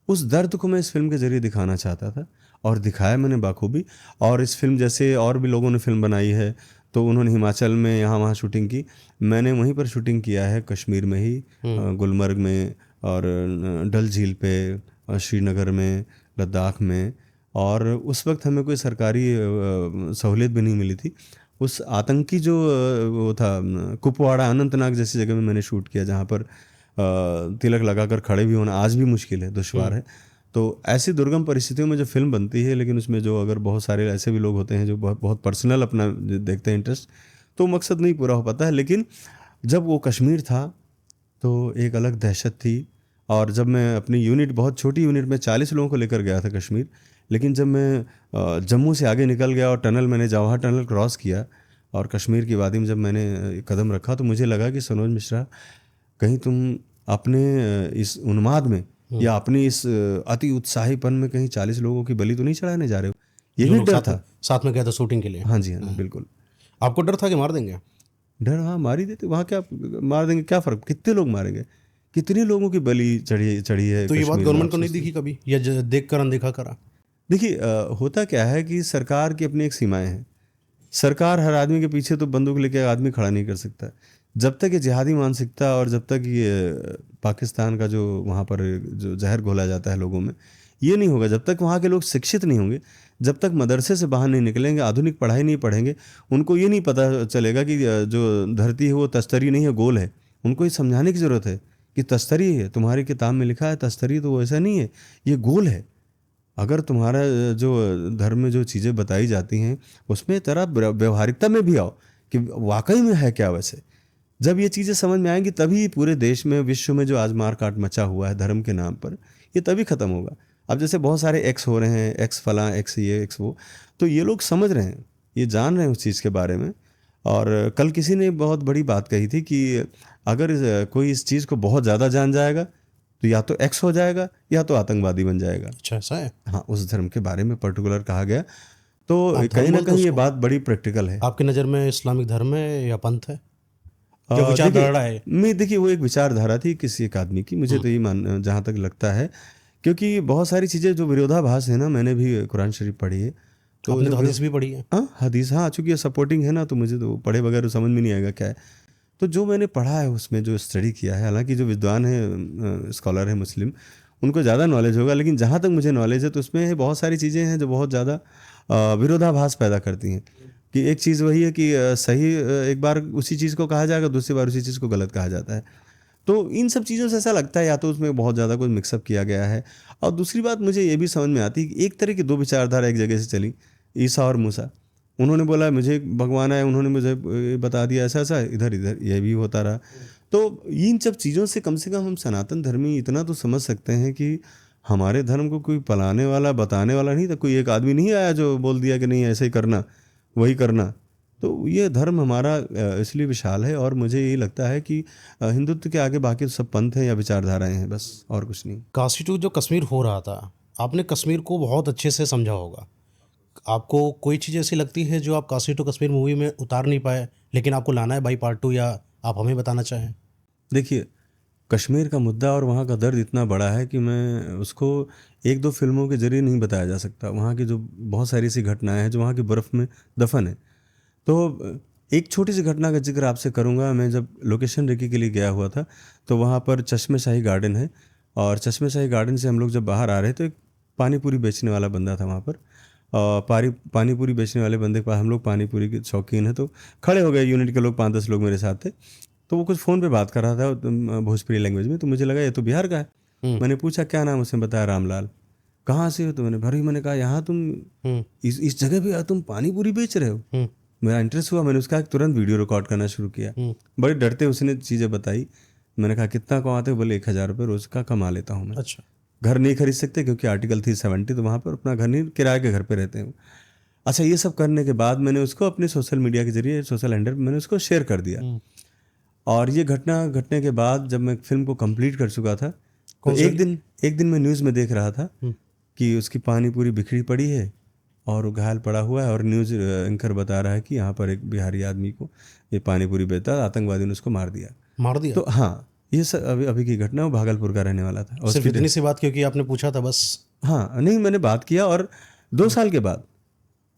उस दर्द को मैं इस फिल्म के ज़रिए दिखाना चाहता था, और दिखाया मैंने बाखूबी। और इस फिल्म जैसे और भी लोगों ने फिल्म बनाई है, तो उन्होंने हिमाचल में यहाँ वहाँ शूटिंग की, मैंने वहीं पर शूटिंग किया है कश्मीर में ही, गुलमर्ग में, और डल झील पे, श्रीनगर में, लद्दाख में। और उस वक्त हमें कोई सरकारी सहूलियत भी नहीं मिली थी। उस आतंकी जो वो था कुपवाड़ा, अनंतनाग जैसी जगह में मैंने शूट किया, जहाँ पर तिलक लगाकर खड़े भी होना आज भी मुश्किल है, दुश्वार है। तो ऐसी दुर्गम परिस्थितियों में जो फिल्म बनती है, लेकिन उसमें जो अगर बहुत सारे ऐसे भी लोग होते हैं जो बहुत पर्सनल अपना देखते हैं इंटरेस्ट, तो मकसद नहीं पूरा हो पाता है। लेकिन जब वो कश्मीर था तो एक अलग दहशत थी। और जब मैं अपनी यूनिट, बहुत छोटी यूनिट में 40 लोगों को लेकर गया था कश्मीर, लेकिन जब मैं जम्मू से आगे निकल गया और टनल, मैंने जवाहर टनल क्रॉस किया और कश्मीर की वादी में जब मैंने कदम रखा, तो मुझे लगा कि सनोज मिश्रा, कहीं तुम अपने इस उन्माद में या अपनी इस अति उत्साहीपन में कहीं 40 लोगों की बलि तो नहीं चढ़ाने जा रहे हो। ये भी डर था। साथ में गया था शूटिंग के लिए? हाँ जी, हाँ बिल्कुल। आपको डर था कि मार देंगे? डर, हाँ, मार ही देते। वहाँ क्या मार देंगे, क्या फ़र्क, कितने लोग मारेंगे, कितने लोगों की बलि चढ़ी है। तो ये बात गवर्नमेंट को नहीं दिखी कभी, या देख कर अनदेखा करा? देखिए, होता क्या है कि सरकार की अपनी एक सीमाएं हैं। सरकार हर आदमी के पीछे तो बंदूक लेके आदमी खड़ा नहीं कर सकता। जब तक ये जिहादी मानसिकता और जब तक ये पाकिस्तान का जो वहाँ पर जो जहर घोला जाता है लोगों में, ये नहीं होगा, जब तक वहाँ के लोग शिक्षित नहीं होंगे, जब तक मदरसे से बाहर नहीं निकलेंगे, आधुनिक पढ़ाई नहीं पढ़ेंगे, उनको ये नहीं पता चलेगा कि जो धरती है वो तस्तरी नहीं है, गोल है। उनको ये समझाने की ज़रूरत है कि तस्तरी है, तुम्हारी किताब में लिखा है तस्तरी, तो वो ऐसा नहीं है, ये गोल है। अगर तुम्हारा जो धर्म में जो चीज़ें बताई जाती हैं उसमें तरह व्यवहारिकता में भी आओ कि वाकई में है क्या वैसे। जब ये चीज़ें समझ में आएंगी तभी पूरे देश में, विश्व में जो आज मार काट मचा हुआ है धर्म के नाम पर, ये तभी ख़त्म होगा। अब जैसे बहुत सारे एक्स हो रहे हैं, एक्स फलां, एक्स ये, एक्स वो, तो ये लोग समझ रहे हैं, ये जान रहे हैं उस चीज़ के बारे में। और कल किसी ने बहुत बड़ी बात कही थी कि अगर कोई इस चीज़ को बहुत ज़्यादा जान जाएगा तो या तो एक्स हो जाएगा या तो आतंकवादी बन जाएगा। अच्छा, ऐसा है? हाँ, उस धर्म के बारे में पर्टिकुलर कहा गया। तो आप कहीं धर्म ना बोलते कहीं ये उसको? बात बड़ी प्रैक्टिकल है। आपकी नज़र में इस्लामिक धर्म है या पंथ है? जो विचारधारा है? देखिए वो एक विचारधारा थी किसी एक आदमी की, मुझे तो ये मान जहाँ तक लगता है, क्योंकि बहुत सारी चीज़ें जो विरोधाभास है ना, मैंने भी कुरान शरीफ पढ़ी है तो आपने तो हदीस भी पढ़ी है? हाँ, हदीस, हाँ, चूंकि ये सपोर्टिंग है ना, तो मुझे तो पढ़े बगैर समझ में नहीं आएगा क्या है। तो जो मैंने पढ़ा है उसमें जो स्टडी किया है, हालांकि जो विद्वान है, स्कॉलर है मुस्लिम, उनको ज़्यादा नॉलेज होगा, लेकिन जहाँ तक मुझे नॉलेज है तो उसमें बहुत सारी चीज़ें हैं जो बहुत ज़्यादा विरोधाभास पैदा करती हैं। कि एक चीज़ वही है कि सही एक बार उसी चीज़ को कहा जाएगा, दूसरी बार उसी चीज़ को गलत कहा जाता है। तो इन सब चीज़ों से ऐसा लगता है या तो उसमें बहुत ज़्यादा कुछ मिक्सअप किया गया है, और दूसरी बात मुझे ये भी समझ में आती है कि एक तरह की दो विचारधारा एक जगह से चली, ईसा और मूसा। उन्होंने बोला मुझे भगवान है, उन्होंने मुझे बता दिया ऐसा ऐसा, इधर इधर ये भी होता रहा। तो इन सब चीज़ों से कम हम सनातन धर्मी इतना तो समझ सकते हैं कि हमारे धर्म को कोई पलाने वाला, बताने वाला नहीं था, कोई एक आदमी नहीं आया जो बोल दिया कि नहीं ऐसे ही करना, वही करना। तो ये धर्म हमारा इसलिए विशाल है, और मुझे यही लगता है कि हिंदुत्व के आगे बाकी सब पंथ हैं या विचारधाराएं हैं, बस और कुछ नहीं। काशी टू जो कश्मीर हो रहा था, आपने कश्मीर को बहुत अच्छे से समझा होगा। आपको कोई चीज़ ऐसी लगती है जो आप काशी टू कश्मीर मूवी में उतार नहीं पाए, लेकिन आपको लाना है बाई पार्ट 2, या आप हमें बताना चाहें? देखिए, कश्मीर का मुद्दा और वहाँ का दर्द इतना बड़ा है कि मैं उसको एक दो फिल्मों के जरिए नहीं बताया जा सकता। वहाँ की जो बहुत सारी ऐसी घटनाएं हैं जो वहाँ की बर्फ़ में दफन है। तो एक छोटी सी घटना का जिक्र आपसे करूँगा। मैं जब लोकेशन रेकी के लिए गया हुआ था तो वहाँ पर चश्मे शाही गार्डन है, और चश्मे शाही गार्डन से हम लोग जब बाहर आ रहे तो एक पानी पूरी बेचने वाला बंदा था वहाँ पर। पानी पूरी बेचने वाले बंदे के पास, हम लोग पानी पूरी के शौकीन हैं, तो खड़े हो गए यूनिट के लोग, 5-10 लोग मेरे साथ थे। तो वो कुछ फ़ोन पे बात कर रहा था भोजपुरी लैंग्वेज में, तो मुझे लगा ये तो बिहार का है। मैंने पूछा क्या नाम, उसने बताया रामलाल। कहाँ से हो? तो मैंने कहा यहाँ तुम इस जगह पे तुम पानी पूरी बेच रहे हो। मेरा इंटरेस्ट हुआ, मैंने उसका तुरंत वीडियो रिकॉर्ड करना शुरू किया। बड़े डरते उसने चीज़ें बताई। मैंने कहा कितना कमाते हो? बोले 1000 रुपये रोज़ का कमा लेता हूँ मैं। अच्छा। घर नहीं खरीद सकते क्योंकि आर्टिकल 370, तो वहाँ पर अपना घर नहीं, किराए के घर पे रहते हैं। अच्छा, ये सब करने के बाद मैंने उसको अपने सोशल मीडिया के जरिए, सोशल हैंडल पर मैंने उसको शेयर कर दिया। और ये घटना घटने के बाद जब मैं फिल्म को कंप्लीट कर चुका था तो एक दिन मैं न्यूज़ में देख रहा था कि उसकी पानी पूरी बिखरी पड़ी है और वो घायल पड़ा हुआ है, और न्यूज़ एंकर बता रहा है कि यहाँ पर एक बिहारी आदमी को ये पानी पूरी बेचता, आतंकवादी ने उसको मार दिया। तो हाँ, ये सब अभी की घटना, वो भागलपुर का रहने वाला था। सिर्फ इतनी सी बात क्योंकि आपने पूछा था बस? हाँ, नहीं, मैंने बात किया, और 2 साल के बाद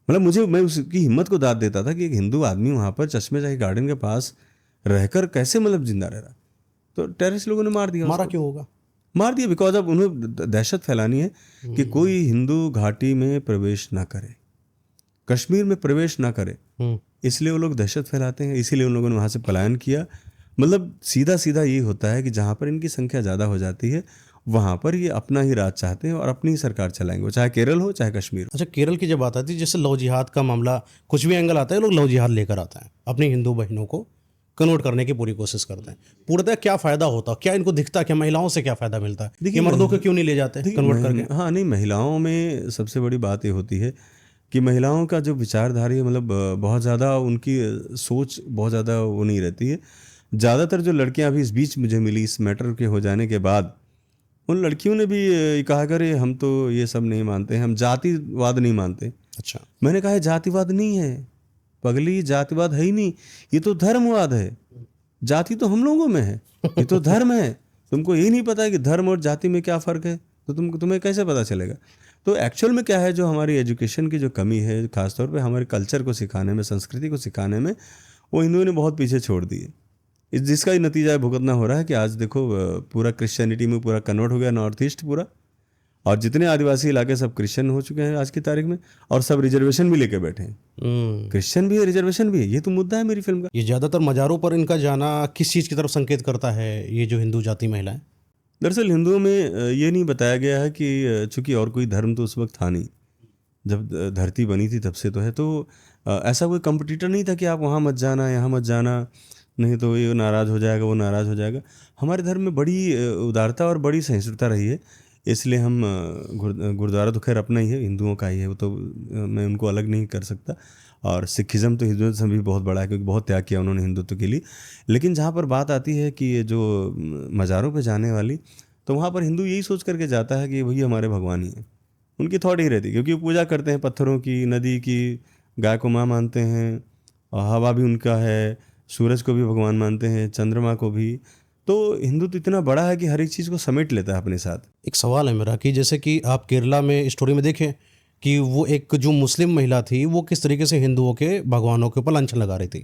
मतलब मैं उसकी हिम्मत को दाद देता था कि एक हिंदू आदमी वहाँ पर चश्मे शाही गार्डन के पास रहकर कैसे मतलब जिंदा रह रहा। तो टेररिस्ट लोगों ने मार दिया। मारा क्यों होगा? मार दिया बिकॉज अब उन्हें दहशत फैलानी है कि कोई हिंदू घाटी में प्रवेश ना करे, कश्मीर में प्रवेश ना करे, इसलिए वो लोग दहशत फैलाते हैं। इसीलिए उन लोगों ने वहाँ से पलायन किया। मतलब सीधा सीधा ये होता है कि जहाँ पर इनकी संख्या ज़्यादा हो जाती है वहाँ पर ये अपना ही राज चाहते हैं और अपनी ही सरकार चलाएंगे, वो चाहे केरल हो चाहे कश्मीर हो। अच्छा, केरल की जब बात आती है, जैसे लव जिहाद का मामला, कुछ भी एंगल आता है लोग लव जिहाद लेकर आते हैं, अपनी हिंदू बहनों को कन्वर्ट करने की पूरी कोशिश करते हैं। पूर्णतः क्या फ़ायदा होता, क्या इनको दिखता, क्या महिलाओं से क्या फ़ायदा मिलता है? देखिए, मर्दों को क्यों नहीं ले जाते कन्वर्ट करके? हाँ, नहीं, महिलाओं में सबसे बड़ी बात ये होती है कि महिलाओं का जो विचारधारा है, मतलब बहुत ज़्यादा उनकी सोच बहुत ज़्यादा वो नहीं रहती है। ज़्यादातर जो लड़कियां अभी इस बीच मुझे मिली इस मैटर के हो जाने के बाद, उन लड़कियों ने भी कहा करे हम तो ये सब नहीं मानते हैं, हम जातिवाद नहीं मानते। अच्छा। मैंने कहा जातिवाद नहीं है पगली, जातिवाद है ही नहीं, ये तो धर्मवाद है। जाति तो हम लोगों में है, ये तो धर्म है। तुमको यही नहीं पता है कि धर्म और जाति में क्या फ़र्क है, तो तुम्हें कैसे पता चलेगा? तो एक्चुअल में क्या है, जो हमारी एजुकेशन की जो कमी है, खासतौर पे हमारे कल्चर को सिखाने में, संस्कृति को सिखाने में, वो हिंदुओं ने बहुत पीछे छोड़ दी है। जिसका ही नतीजा भुगतना हो रहा है कि आज देखो पूरा क्रिश्चियनिटी में पूरा कन्वर्ट हो गया, नॉर्थ ईस्ट पूरा, और जितने आदिवासी इलाके सब क्रिश्चियन हो चुके हैं आज की तारीख में, और सब रिजर्वेशन भी लेके बैठे हैं। क्रिश्चियन भी है, रिजर्वेशन भी है। ये तो मुद्दा है मेरी फिल्म का। ये ज़्यादातर मज़ारों पर इनका जाना किस चीज़ की तरफ संकेत करता है, ये जो हिंदू जाति महिलाएं? दरअसल हिंदुओं में ये नहीं बताया गया है कि चूंकि और कोई धर्म तो उस वक्त था नहीं जब धरती बनी थी तब से तो है। तो ऐसा कोई कंपटीटर नहीं था कि आप वहाँ मत जाना, यहाँ मत जाना, नहीं तो ये नाराज़ हो जाएगा, वो नाराज़ हो जाएगा। हमारे धर्म में बड़ी उदारता और बड़ी सहिष्णुता रही है, इसलिए हम गुरुद्वारा तो खैर अपना ही है, हिंदुओं का ही है, वो तो मैं उनको अलग नहीं कर सकता। और सिखिज़्म तो हिंदुज़्म भी बहुत बड़ा है, क्योंकि बहुत त्याग किया उन्होंने हिंदुत्व के लिए। लेकिन जहाँ पर बात आती है कि ये जो मज़ारों पे जाने वाली, तो वहाँ पर हिंदू यही सोच करके जाता है कि वही हमारे भगवान ही हैं। उनकी थॉट ही रहती, क्योंकि वो पूजा करते हैं पत्थरों की, नदी की, गाय को माँ मानते हैं, और हवा भी उनका है, सूरज को भी भगवान मानते हैं, चंद्रमा को भी। तो हिंदू तो इतना बड़ा है कि हर एक चीज़ को समेट लेता है अपने साथ। एक सवाल है मेरा कि जैसे कि आप केरला में स्टोरी में देखें कि वो एक जो मुस्लिम महिला थी वो किस तरीके से हिंदुओं के भगवानों के ऊपर लांछन लगा रही थी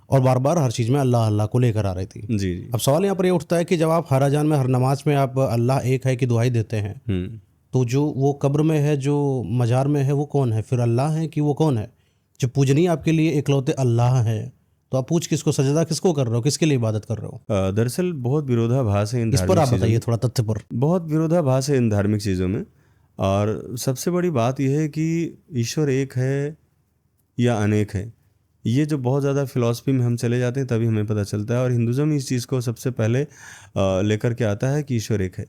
और बार बार हर चीज़ में अल्लाह अल्लाह को लेकर आ रही थी। जी जी। अब सवाल यहाँ पर ये उठता है कि जब आप हर अजान में, हर नमाज में आप अल्लाह एक है की दुआई देते हैं, तो जो वो कब्र में है, जो मजार में है, वो कौन है? फिर अल्लाह है कि वो कौन है? जो पूजनीय आपके लिए इकलौते अल्लाह है, तो आप पूछ किसको, सजदा किसको कर रहे हो, किसके लिए इबादत कर रहे हो? दरअसल बहुत विरोधाभास है इन इस पर धार्मिक आप चीज़ों बताइए में। थोड़ा तथ्य पर। बहुत विरोधाभास है इन धार्मिक चीज़ों में। और सबसे बड़ी बात यह है कि ईश्वर एक है या अनेक है। ये जो बहुत ज़्यादा फिलॉसफी में हम चले जाते हैं तभी हमें पता चलता है। और हिंदुज़म इस चीज़ को सबसे पहले लेकर के आता है कि ईश्वर एक है,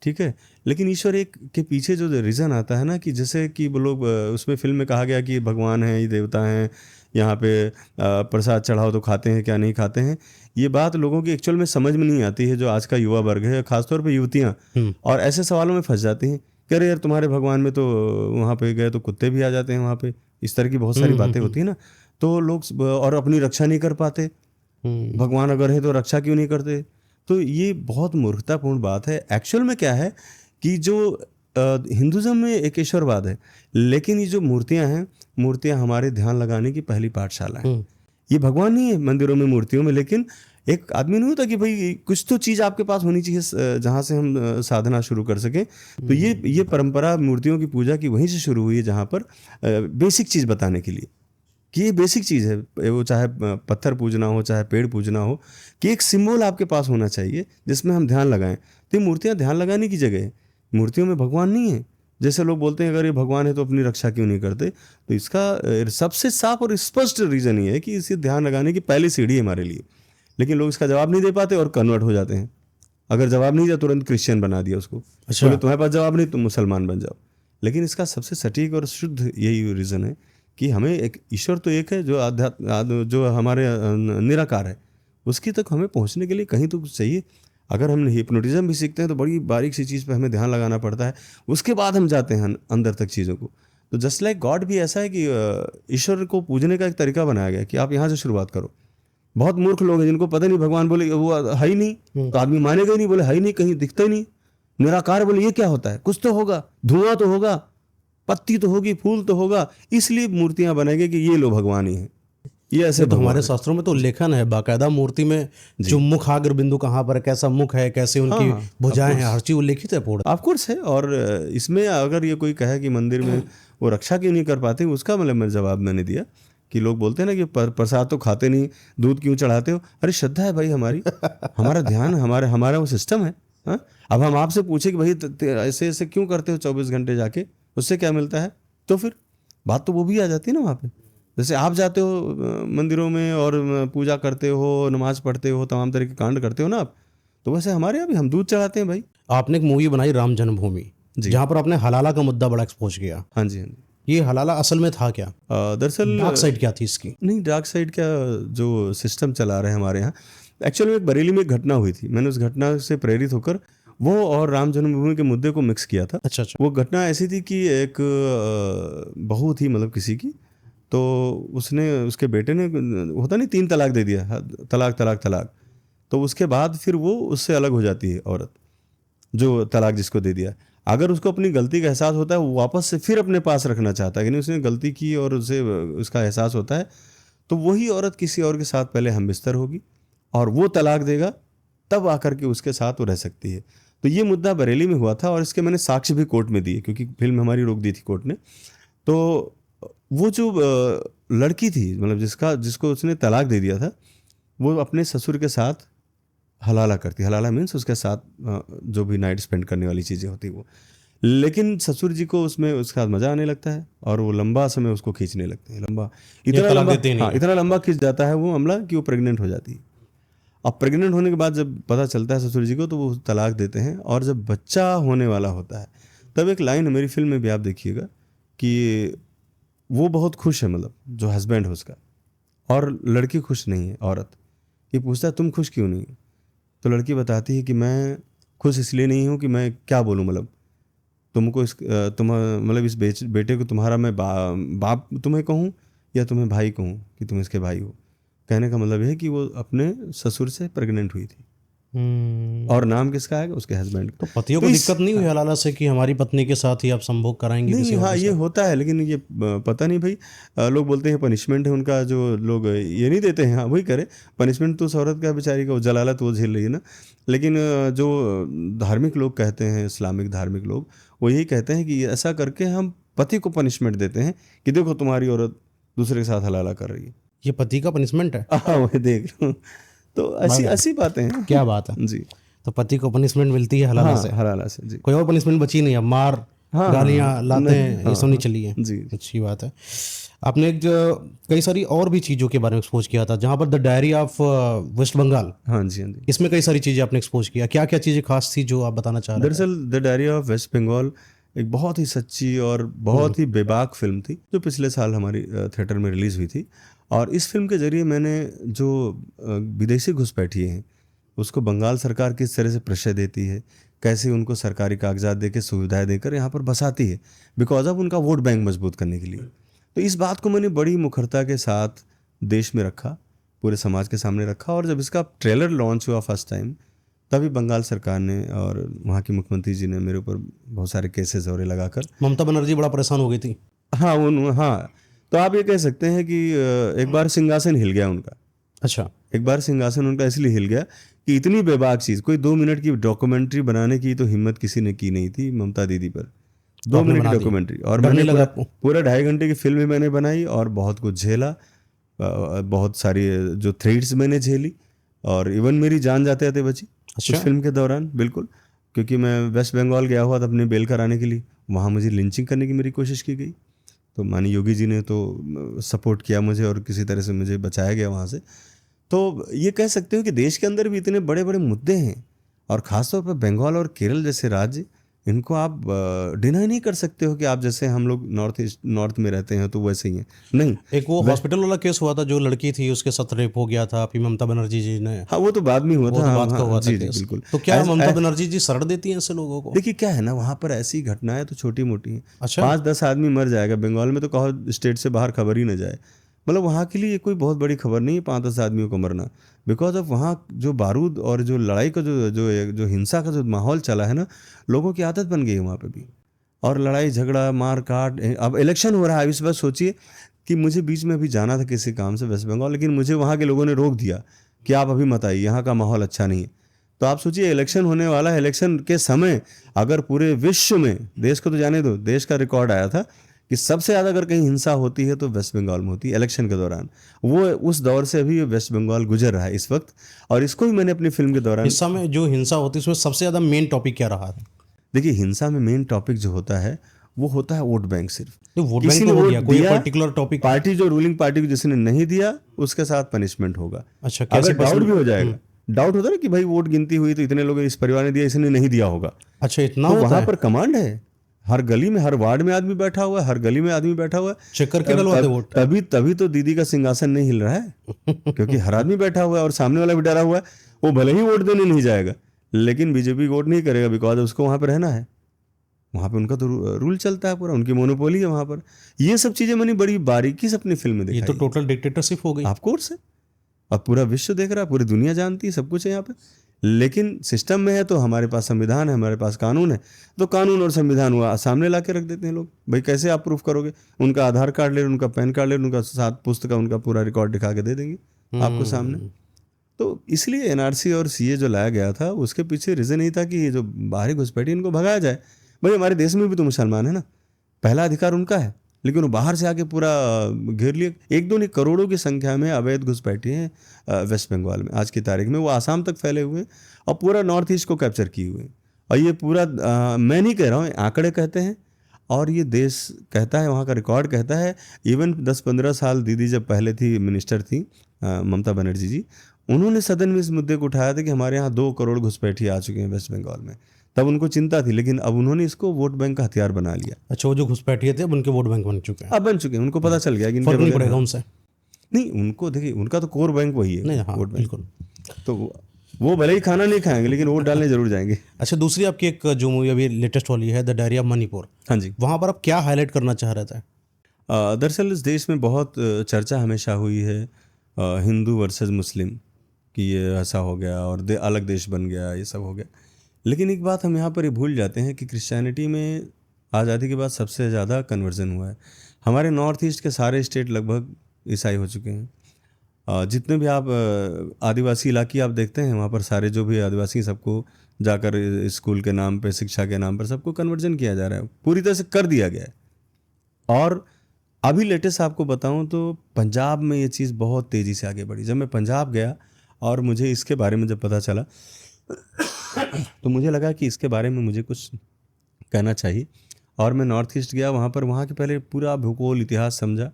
ठीक है। लेकिन ईश्वर एक के पीछे जो रीज़न आता है ना, कि जैसे कि वो लोग उसमें फिल्म में कहा गया कि भगवान हैं, ये देवता हैं, यहाँ पे प्रसाद चढ़ाओ तो खाते हैं, क्या नहीं खाते हैं। ये बात लोगों की एक्चुअल में समझ में नहीं आती है, जो आज का युवा वर्ग है, खासतौर पे युवतियाँ, और ऐसे सवालों में फंस जाती हैं कि अरे यार तुम्हारे भगवान में तो वहाँ पे गए तो कुत्ते भी आ जाते हैं वहाँ पे, इस तरह की बहुत सारी बातें होती हैं ना। तो लोग और अपनी रक्षा नहीं कर पाते, भगवान अगर है तो रक्षा क्यों नहीं करते। तो ये बहुत मूर्खतापूर्ण बात है। एक्चुअल में क्या है कि जो हिंदुज़म में एक ईश्वरवाद है, लेकिन ये जो मूर्तियां हैं, मूर्तियां हमारे ध्यान लगाने की पहली पाठशाला है। ये भगवान नहीं है मंदिरों में, मूर्तियों में, लेकिन एक आदमी नहीं होता कि भाई कुछ तो चीज़ आपके पास होनी चाहिए जहाँ से हम साधना शुरू कर सकें। तो ये परंपरा मूर्तियों की पूजा की वहीं से शुरू हुई है, जहाँ पर बेसिक चीज़ बताने के लिए कि ये बेसिक चीज़ है, वो चाहे पत्थर पूजना हो, चाहे पेड़ पूजना हो, कि एक सिंबल आपके पास होना चाहिए जिसमें हम ध्यान लगाएं। तो ये मूर्तियाँ ध्यान लगाने की जगह है, मूर्तियों में भगवान नहीं है। जैसे लोग बोलते हैं अगर ये भगवान है तो अपनी रक्षा क्यों नहीं करते, तो इसका सबसे साफ और स्पष्ट रीज़न ये है कि इसे ध्यान लगाने की पहली सीढ़ी है हमारे लिए। लेकिन लोग इसका जवाब नहीं दे पाते और कन्वर्ट हो जाते हैं। अगर जवाब नहीं दिया तुरंत क्रिश्चियन बना दिया उसको, बोले तुम्हारे पास जवाब नहीं तुम मुसलमान बन जाओ। लेकिन इसका सबसे सटीक और शुद्ध यही रीज़न है कि हमें एक ईश्वर तो एक है जो जो हमारे निराकार है, उसकी तक हमें पहुंचने के लिए कहीं तो कुछ चाहिए। अगर हम हिप्नोटिज्म भी सीखते हैं तो बड़ी बारीक सी चीज़ पे हमें ध्यान लगाना पड़ता है, उसके बाद हम जाते हैं अंदर तक चीज़ों को। तो जस्ट लाइक गॉड भी ऐसा है कि ईश्वर को पूजने का एक तरीका बनाया गया कि आप यहाँ से शुरुआत करो। बहुत मूर्ख लोग हैं जिनको पता नहीं, भगवान बोले वो है ही नहीं तो आदमी मानेगा ही नहीं, बोले है ही नहीं, कहीं दिखता ही नहीं। निराकार बोले ये क्या होता है, कुछ तो होगा, धुआं तो होगा, पत्ती तो होगी, फूल तो होगा, इसलिए मूर्तियां बनाएंगे कि ये लो भगवान ही है। ये ऐसे तो हमारे शास्त्रों में तो उल्लेखन है बाकायदा मूर्ति में, जो मुख आग्र बिंदु कहाँ पर है, कैसा मुख है, कैसे उनकी भुजाएं हैं, हर चीज उल्लेखित है पूर्ण। ऑफ कोर्स है। और इसमें अगर ये कोई कहे कि मंदिर में वो रक्षा क्यों नहीं कर पाते, उसका मतलब मैं जवाब मैंने दिया कि लोग बोलते हैं ना कि प्रसाद तो खाते नहीं, दूध क्यों चढ़ाते हो। अरे श्रद्धा है भाई हमारी, हमारा ध्यान, हमारा वो सिस्टम है। अब हम आपसे पूछे कि भाई ऐसे ऐसे क्यों करते हो 24 घंटे जाके, उससे क्या मिलता है, तो फिर बात तो वो भी आ जाती है ना वहाँ पे। जैसे आप जाते हो मंदिरों में और पूजा करते हो, नमाज पढ़ते हो, तमाम तरह के कांड करते हो ना आप, तो वैसे हमारे यहाँ भी हम दूध चढ़ाते हैं भाई। आपने एक मूवी बनाई राम जन्मभूमि, जहाँ पर आपने हलाला का मुद्दा बड़ा एक्सपोज किया। हाँ जी, हाँ जी। ये हलाला असल में था क्या? दरअसल डार्क साइड क्या थी इसकी? नहीं, डार्क साइड क्या, जो सिस्टम चला रहे हैं हमारे यहाँ, एक्चुअल में एक बरेली में एक घटना हुई थी, मैंने उस घटना से प्रेरित होकर वो और राम जन्मभूमि के मुद्दे को मिक्स किया था। अच्छा। वो घटना ऐसी थी कि एक बहू थी, मतलब किसी की, तो उसने, उसके बेटे ने, होता नहीं 3 तलाक दे दिया, तलाक तलाक तलाक। तो उसके बाद फिर वो उससे अलग हो जाती है औरत, जो तलाक जिसको दे दिया। अगर उसको अपनी गलती का एहसास होता है, वो वापस से फिर अपने पास रखना चाहता है, यानी उसने गलती की और उसे उसका एहसास होता है, तो वही औरत किसी और के साथ पहले हमबिस्तर होगी और वो तलाक देगा, तब आकर के उसके साथ वो रह सकती है। तो ये मुद्दा बरेली में हुआ था और इसके मैंने साक्ष्य भी कोर्ट में दिए, क्योंकि फिल्म हमारी रोक दी थी कोर्ट ने। तो वो जो लड़की थी, मतलब जिसको उसने तलाक दे दिया था, वो अपने ससुर के साथ हलाला करती। हलाला मीन्स उसके साथ जो भी नाइट स्पेंड करने वाली चीज़ें होती वो। लेकिन ससुर जी को उसमें उसके साथ मजा आने लगता है और वो लंबा समय उसको खींचने लगते हैं, लंबा इतना तलाक लंबा, देते ही नहीं हाँ है। इतना लंबा खींच जाता है वो मामला कि वो प्रेग्नेंट हो जाती है। अब प्रेग्नेंट होने के बाद जब पता चलता है ससुर जी को तो वो तलाक देते हैं, और जब बच्चा होने वाला होता है तब एक लाइन है मेरी फिल्म में भी, आप देखिएगा कि वो बहुत खुश है, मतलब जो हस्बैंड है उसका, और लड़की खुश नहीं है। औरत ये पूछता है तुम खुश क्यों नहीं हो, तो लड़की बताती है कि मैं खुश इसलिए नहीं हूँ कि मैं क्या बोलूँ, मतलब तुमको मतलब इस बेटे को तुम्हारा मैं बाप तुम्हें कहूँ या तुम्हें भाई कहूँ कि तुम इसके भाई हो। कहने का मतलब यह है कि वो अपने ससुर से प्रेग्नेंट हुई थी, और नाम किसका है, उसके हस्बैंड का। तो पतियों तो को इस दिक्कत नहीं हुई हलाला से कि हमारी पत्नी के साथ ही आप संभोग कराएंगे किसी नहीं, और हाँ के ये साथ? होता है, लेकिन ये पता नहीं भाई, लोग बोलते हैं पनिशमेंट है उनका, जो लोग ये नहीं देते हैं, हाँ वही करे। पनिशमेंट तो उस औरत का बेचारी का, वो जलालत वो झेल रही है ना। लेकिन जो धार्मिक लोग कहते हैं, इस्लामिक धार्मिक लोग, वो यही कहते हैं कि ऐसा करके हम पति को पनिशमेंट देते हैं कि देखो तुम्हारी औरत दूसरे के साथ हलाला कर रही है। ये पति का पनिशमेंट है? हाँ वही देख लो। तो ऐसी भाई, ऐसी बातें हैं। क्या बात है। जी। तो पति को पनिशमेंट मिलती है हलाला हाँ से, हलाला से जी। कोई और पनिशमेंट बची नहीं, अब मार हाँ हाँ गालियां हाँ, नहीं लातें हाँ ये सब नहीं हाँ चली है। जी। अच्छी बात है। आपने कई सारी और भी चीज़ों के बारे में एक्सपोज किया था, जहाँ पर the diary of West Bengal, हाँ जी, हाँ जी। इसमें कई सारी चीज़ें आपने एक्सपोज किया, क्या क्या चीज़ें खास थी जो आप बताना चाह रहे थे? दरअसल the diary of West Bengal एक बहुत ही सच्ची और बहुत ही बेबाक फिल्म थी, जो पिछले साल हमारी थिएटर में रिलीज़ हुई थी। और इस फिल्म के ज़रिए मैंने जो विदेशी घुसपैठिए हैं उसको बंगाल सरकार किस तरह से प्रेशर देती है, कैसे उनको सरकारी कागजात देकर सुविधाएं देकर यहाँ पर बसाती है, बिकॉज ऑफ उनका वोट बैंक मजबूत करने के लिए। तो इस बात को मैंने बड़ी मुखरता के साथ देश में रखा, पूरे समाज के सामने रखा। और जब इसका ट्रेलर लॉन्च हुआ फर्स्ट टाइम, तभी बंगाल सरकार ने और वहाँ की मुख्यमंत्री जी ने मेरे ऊपर बहुत सारे केसेस और लगाकर, ममता बनर्जी बड़ा परेशान हो गई थी। हाँ तो आप ये कह सकते हैं कि एक बार सिंहासन हिल गया उनका। अच्छा। एक बार सिंहासन उनका इसलिए हिल गया कि इतनी बेबाक चीज़, कोई 2 मिनट की डॉक्यूमेंट्री बनाने की तो हिम्मत किसी ने की नहीं थी ममता दीदी पर। तो 2 आपने मिनट की बना दी, डॉक्यूमेंट्री, और डर मैंने नहीं लगा पूरा आपको? पूरा 2.5 घंटे की फिल्म भी मैंने बनाई और बहुत कुछ झेला। बहुत सारी जो थ्रेड्स मैंने झेली, और इवन मेरी जान जाते जाते बची अच्छा। उस फिल्म के दौरान, बिल्कुल। क्योंकि मैं वेस्ट बंगाल गया हुआ था अपने बेल कराने के लिए, वहाँ मुझे लिंचिंग करने की मेरी कोशिश की गई, तो माननीय योगी जी ने तो सपोर्ट किया मुझे और किसी तरह से मुझे बचाया गया वहाँ से। तो ये कह सकते हो कि देश के अंदर भी इतने बड़े बड़े मुद्दे हैं, और ख़ासतौर पर बंगाल और केरल जैसे राज्य, इनको आप डिनाई नहीं कर सकते हो कि आप जैसे हम लोग नॉर्थ में रहते हैं तो वैसे ही हैं, नहीं। एक वो हॉस्पिटल वाला केस हुआ था, जो लड़की थी उसके साथ रेप हो गया था, फिर ममता बनर्जी जी ने, हाँ वो तो बाद में हुआ वो था, तो हाँ बात का हाँ हुआ था जी जी केस। बिल्कुल। तो क्या ममता बनर्जी जी शरण देती हैं ऐसे लोगों को? देखिए क्या है ना, वहाँ पर ऐसी घटनाएं तो छोटी मोटी हैं। अच्छा। 5-10 आदमी मर जाएगा, बंगाल में तो कहो स्टेट से बाहर खबर ही ना जाए, मतलब वहाँ के लिए ये कोई बहुत बड़ी खबर नहीं है 5-10 आदमियों को मरना। बिकॉज ऑफ वहाँ जो बारूद और जो लड़ाई का जो हिंसा का जो माहौल चला है ना, लोगों की आदत बन गई है वहाँ पे भी, और लड़ाई झगड़ा मार काट। अब इलेक्शन हो रहा है, इस बार सोचिए कि मुझे बीच में अभी जाना था किसी काम से वेस्ट बंगाल, लेकिन मुझे वहाँ के लोगों ने रोक दिया कि आप अभी मत आइए, यहाँ का माहौल अच्छा नहीं है। तो आप सोचिए इलेक्शन होने वाला है, इलेक्शन के समय अगर पूरे विश्व में, देश को तो जाने दो, देश का रिकॉर्ड आया था कि सबसे ज़्यादा अगर कहीं हिंसा होती है तो वेस्ट बंगाल में होती है इलेक्शन के दौरान। वो उस दौर से अभी वेस्ट बंगाल गुजर रहा है इस वक्त, और इसको भी मैंने अपनी फिल्म के दौरान। हिस्सा में जो हिंसा होती है उसमें सबसे ज्यादा मेन टॉपिक क्या रहा है? देखिए हिंसा में मेन टॉपिक जो होता है वो होता है वोट बैंक। सिर्फ तो वोट किसी बैंक ने तो हो वोट गया, कोई दिया, पर्टिकुलर टॉपिक? पार्टी जो रूलिंग पार्टी को जिसने नहीं दिया उसके साथ पनिशमेंट होगा। अच्छा, कैसे अगर डाउट भी हो जाएगा, डाउट होता है ना कि भाई वोट गिनती हुई तो इतने लोग इस परिवार ने दिया, इसने नहीं दिया होगा, अच्छा, इतना तो होता वहां है? पर कमांड है। हर गली में, हर वार्ड में आदमी बैठा हुआ है, हर गली में आदमी बैठा हुआ है, चेक करके डलवाते वोट? तभी तो दीदी का सिंहासन नहीं हिल रहा है क्योंकि हर आदमी बैठा हुआ है और सामने वाला भी डरा हुआ है। वो भले ही वोट देने नहीं जाएगा, लेकिन बीजेपी वोट नहीं करेगा, बिकॉज उसको वहां पर रहना है। वहाँ पे उनका तो रूल चलता है, पूरा उनकी मोनोपोली है वहाँ पर। ये सब चीज़ें मैंने बड़ी बारीकी से अपनी फिल्म में ये दिखाई। तो टोटल डिक्टेटरशिप हो गई। ऑफ कोर्स है, अब पूरा विश्व देख रहा है, पूरी दुनिया जानती है, सब कुछ है यहाँ पे। लेकिन सिस्टम में है तो हमारे पास संविधान है, हमारे पास कानून है, तो कानून और संविधान हुआ सामने ला के रख देते हैं लोग। भाई कैसे आप प्रूफ करोगे? उनका आधार कार्ड ले, उनका पैन कार्ड ले, उनका 7 पुस्तक का उनका पूरा रिकॉर्ड दिखा के दे देंगे आपको सामने। तो इसलिए एनआरसी और सीए जो लाया गया था उसके पीछे रीज़न यही था कि ये जो बाहरी घुसपैठी इनको भगाया जाए। भाई हमारे देश में भी तो मुसलमान है ना, पहला अधिकार उनका है, लेकिन वो बाहर से आके पूरा घेर लिए। 1-2 नहीं, करोड़ों की संख्या में अवैध घुसपैठी हैं वेस्ट बंगाल में आज की तारीख में। वो आसाम तक फैले हुए हैं और पूरा नॉर्थ ईस्ट को कैप्चर किए हुए हैं। और ये पूरा मैं नहीं कह रहा हूँ, आंकड़े कहते हैं और ये देश कहता है, वहाँ का रिकॉर्ड कहता है। इवन 10-15 साल दीदी जब पहले थी मिनिस्टर थी, ममता बनर्जी जी, उन्होंने सदन में इस मुद्दे को उठाया था कि हमारे यहाँ 2 करोड़ घुसपैठी आ चुके हैं वेस्ट बंगाल में। तब उनको चिंता थी, लेकिन अब उन्होंने इसको वोट बैंक का हथियार बना लिया। अच्छा, वो जो घुसपैठिए थे अब उनके वोट बैंक बन चुके हैं, अब बन चुके हैं, उनको पता चल गया कि फर्क नहीं पड़ेगा उनसे। नहीं, उनको देखिए, उनका तो कोर बैंक वही है, नहीं, हाँ वोट बैंक। बिल्कुल। तो वो भले ही खाना नहीं खाएंगे लेकिन वोट डालने जरूर जाएंगे। अच्छा, दूसरी आपकी एक जो मूवी अभी लेटेस्ट वाली है द डायरी ऑफ मणिपुर, हाँ जी। वहाँ पर आप क्या हाईलाइट करना चाह रहे थे? दरअसल इस देश में बहुत चर्चा हमेशा हुई है हिंदू वर्सेस मुस्लिम, कि ये ऐसा हो गया और अलग देश बन गया, ये सब हो गया। लेकिन एक बात हम यहाँ पर ये भूल जाते हैं कि क्रिश्चियनिटी में आज़ादी के बाद सबसे ज़्यादा कन्वर्जन हुआ है। हमारे नॉर्थ ईस्ट के सारे स्टेट लगभग ईसाई हो चुके हैं। जितने भी आप आदिवासी इलाके आप देखते हैं, वहाँ पर सारे जो भी आदिवासी, सबको जाकर स्कूल के नाम पे, शिक्षा के नाम पर सबको कन्वर्जन किया जा रहा है, पूरी तरह से कर दिया गया है। और अभी लेटेस्ट आपको बताऊं तो पंजाब में ये चीज़ बहुत तेज़ी से आगे बढ़ी। जब मैं पंजाब गया और मुझे इसके बारे में जब पता चला तो मुझे लगा कि इसके बारे में मुझे कुछ कहना चाहिए। और मैं नॉर्थ ईस्ट गया, वहाँ पर वहाँ के पहले पूरा भूगोल इतिहास समझा।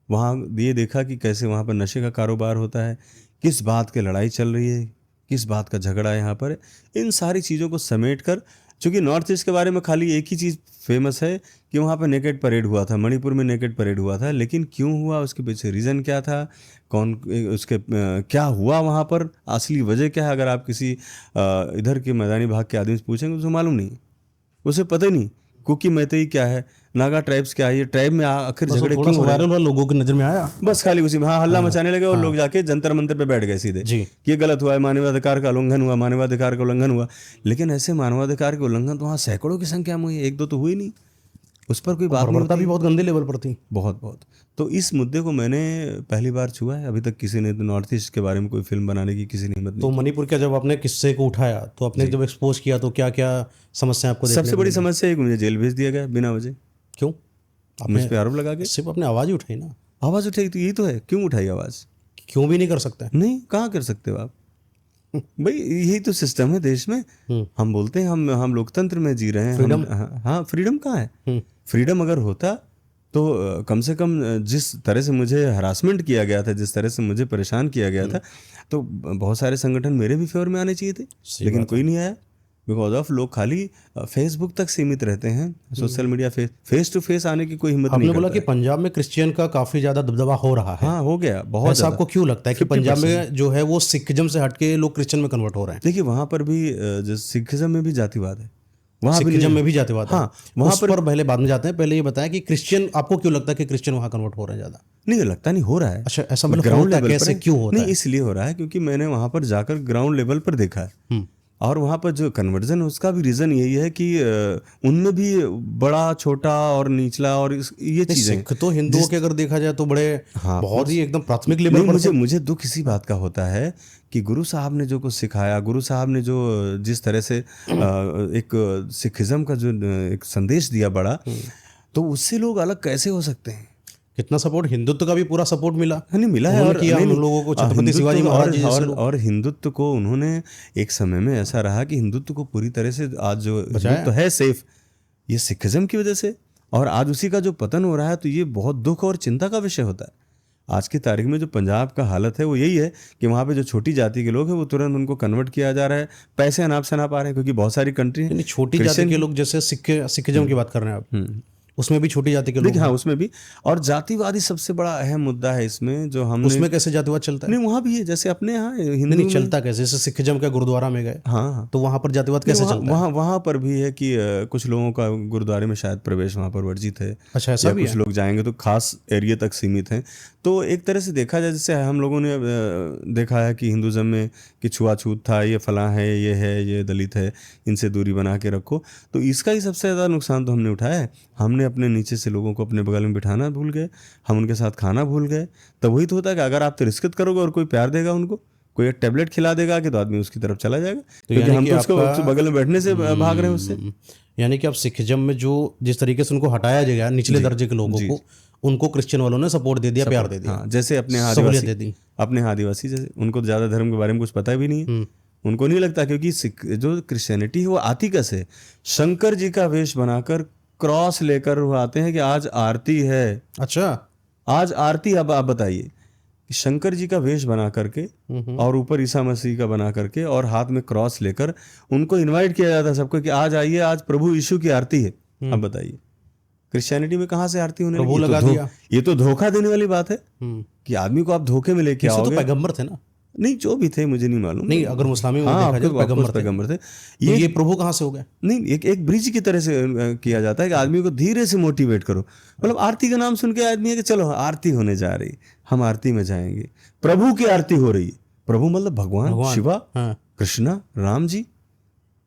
वहाँ ये देखा कि कैसे वहाँ पर नशे का कारोबार होता है, किस बात की लड़ाई चल रही है, किस बात का झगड़ा यहाँ पर है। इन सारी चीज़ों को समेट कर, चूँकि नॉर्थ ईस्ट के बारे में खाली एक ही चीज़ फेमस है कि वहाँ पर नेकेड परेड हुआ था, मणिपुर में नेकेड परेड हुआ था, लेकिन क्यों हुआ, उसके पीछे रीज़न क्या था, कौन उसके क्या हुआ वहाँ पर, असली वजह क्या है, अगर आप किसी इधर के मैदानी भाग के आदमी से पूछेंगे तो उसे मालूम नहीं, उसे पता ही नहीं कुकी मैतेई क्या है, नागा ट्राइब्स क्या है, ये ट्राइब में आखिर झगड़े क्यों हो रहे हैं। लोगों की नज़र में आया, बस खाली उसी में हाँ हल्ला मचाने लगे और लोग जाके जंतर मंतर पे बैठ गए सीधे जी। कि ये गलत हुआ है, मानवाधिकार का उल्लंघन हुआ, मानवाधिकार का उल्लंघन हुआ। लेकिन ऐसे मानवाधिकार के उल्लंघन तो वहाँ सैकड़ों की संख्या में हुई, 1-2 तो हुई नहीं, उस पर कोई बात नहीं भी बहुत गंदे लेवल पर थी, बहुत। तो इस मुद्दे को मैंने पहली बार छुआ है। अभी तक किसी ने नॉर्थ ईस्ट के बारे में कोई फिल्म बनाने की किसी ने हिम्मत नहीं। तो मणिपुर का जब आपने किस्से को उठाया तो आपने जब एक्सपोज किया तो क्या क्या समस्या आपको देखने सबसे बड़ी समस्या है कि मुझे जेल भेज दिया गया बिना वजह। क्यों? मुझ पर आरोप लगा के सिर्फ अपने आवाज़ ही उठाई ना। आवाज़ उठाई तो यही तो है, क्यों उठाई आवाज़? क्यों भी नहीं कर सकते? नहीं, कहाँ कर सकते हो आप भाई, यही तो सिस्टम है देश में। हम बोलते हैं हम लोकतंत्र में जी रहे हैं, फ्रीडम। हाँ, फ्रीडम कहाँ है? फ्रीडम अगर होता तो कम से कम जिस तरह से मुझे हरासमेंट किया गया था, जिस तरह से मुझे परेशान किया गया था, तो बहुत सारे संगठन मेरे भी फेवर में आने चाहिए थे, लेकिन कोई नहीं आया। बिकॉज ऑफ लोग खाली फेसबुक तक सीमित रहते हैं, social media, face to face आने की कोई हिम्मत नहीं आपने बोला कि पंजाब में क्रिश्चियन का काफ़ी ज़्यादा दबदबा हो रहा है। हाँ, हो गया बहुत। ऐसा आपको क्यों लगता है कि पंजाब में जो है वो सिखिज्म से हटके लोग क्रिश्चियन में कन्वर्ट हो रहे हैं? देखिए, वहाँ पर भी जो सिखिज्म में भी जातिवाद है, वहाँ सिखिज्म में भी जातिवाद है। हाँ, वहाँ पर पहले बाद में जाते हैं, पहले ये बताया कि क्रिश्चियन, आपको क्यों लगता है कि क्रिश्चियन वहाँ कन्वर्ट हो रहे हैं ज़्यादा? नहीं लगता, नहीं हो रहा है। अच्छा, ऐसा मतलब ग्राउंड लेवल कैसे, क्यों होता है? नहीं, इसलिए हो रहा है क्योंकि मैंने वहाँ पर जाकर ग्राउंड लेवल पर देखा है, और वहाँ पर जो कन्वर्जन है उसका भी रीज़न यही है कि उनमें भी बड़ा, छोटा और निचला और ये चीज़ें। सिख तो हिंदुओं के अगर देखा जाए तो बड़े बहुत ही एकदम प्राथमिक लेवल पर। मुझे दुख इसी बात का होता है कि गुरु साहब ने जो कुछ सिखाया, गुरु साहब ने जो जिस तरह से एक सिखिज्म का जो एक संदेश दिया बड़ा, तो उससे लोग अलग कैसे हो सकते हैं? कितना सपोर्ट हिंदुत्व का भी पूरा सपोर्ट मिला, नहीं मिला है, और किया हम लोगों को छत्रपति शिवाजी महाराज जी और हिंदुत्व को उन्होंने एक समय में ऐसा रहा कि हिंदुत्व को पूरी तरह से आज जो हिंदुत्व है सेफ, ये सिखिज्म की वजह से, और आज उसी का जो पतन हो रहा है, तो ये बहुत दुख और चिंता का विषय होता है। आज की तारीख में जो पंजाब का हालत है वो यही है कि वहाँ पे जो छोटी जाति के लोग हैं वो तुरंत उनको कन्वर्ट किया जा रहा है, पैसे अनाप शनाप आ रहे हैं, क्योंकि बहुत सारी कंट्री है छोटी जाति के लोग, जैसे सिखिज्म की बात कर रहे हैं आप, उसमें भी छोटी जाति के लोग। हाँ, उसमें भी। और जातिवादी सबसे बड़ा अहम मुद्दा है इसमें, जो हमने उसमें कैसे जातिवाद चलता है? नहीं, वहाँ भी है, जैसे अपने यहाँ हिंदू नहीं चलता कैसे? जैसे सिखिज्म का गुरुद्वारा में गए, हाँ, तो वहाँ पर जातिवाद कैसे चलता है? वहाँ पर भी है कि कुछ लोगों का गुरुद्वारे में शायद प्रवेश वहाँ पर वर्जित है। अच्छा, ऐसा भी कुछ लोग जाएंगे तो खास एरिया तक सीमित हैं। तो एक तरह से देखा जाए, जैसे हम लोगों ने देखा है कि हिंदुज़म में कि छुआछूत था, ये फलां है, ये दलित है, इनसे दूरी बना के रखो, तो इसका ही सबसे ज़्यादा नुकसान तो हमने उठाया है। हमने अपने नीचे से लोगों को अपने बगल में बिठाना भूल गए, हम उनके साथ खाना भूल गए। तब वही तो होता है कि अगर आप तिरस्कृत करोगे और कोई प्यार देगा उनको, कोई एक टेबलेट खिला देगा कि तो आदमी उसकी तरफ चला जाएगा, क्योंकि हम तो उसको बगल में बैठने से भाग रहे हैं उससे। यानी कि अब सिखिज्म में जो जिस तरीके से उनको हटाया गया निचले दर्जे के लोगों को, उनको क्रिश्चियन वालों ने सपोर्ट दे दिया, प्यार दे दिया। हाँ, जैसे अपने आदिवासी, जैसे उनको ज़्यादा धर्म के बारे में कुछ पता भी नहीं है, उनको नहीं लगता, क्योंकि जो क्रिश्चियनिटी है वो आती कैसे, शंकर जी का वेश बनाकर क्रॉस लेकर वो आते हैं कि आज आरती है, अच्छा। आज आरती। अब आप बताइए कि शंकर जी का वेश बना करके और ऊपर ईसा मसीह का बना करके और हाथ में क्रॉस लेकर उनको इनवाइट किया जाता है सबको कि आज आइए, आज प्रभु यीशु की आरती है। अब बताइए क्रिश्चियनिटी में कहाँ से आरती होने प्रभु लगी? लगा दिया। ये तो धोखा देने वाली बात है कि आदमी को आप धोखे में लेके यीशु तो आओगे। पैगंबर थे ना? नहीं, जो भी थे मुझे नहीं मालूम। नहीं, अगर मुस्लिम में हाँ, देखा जाए तो पैगंबर पैगंबर थे। तो ये प्रभु कहाँ से हो गए? नहीं, एक ब्रिज की तरह से किया जाता है कि आदमी को धीरे से मोटिवेट करो। मतलब आरती का नाम सुन के आदमी है कि चलो आरती होने जा रही, हम आरती में जाएंगे, प्रभु की आरती हो रही है। प्रभु मतलब भगवान शिवा, हाँ। कृष्णा, राम जी,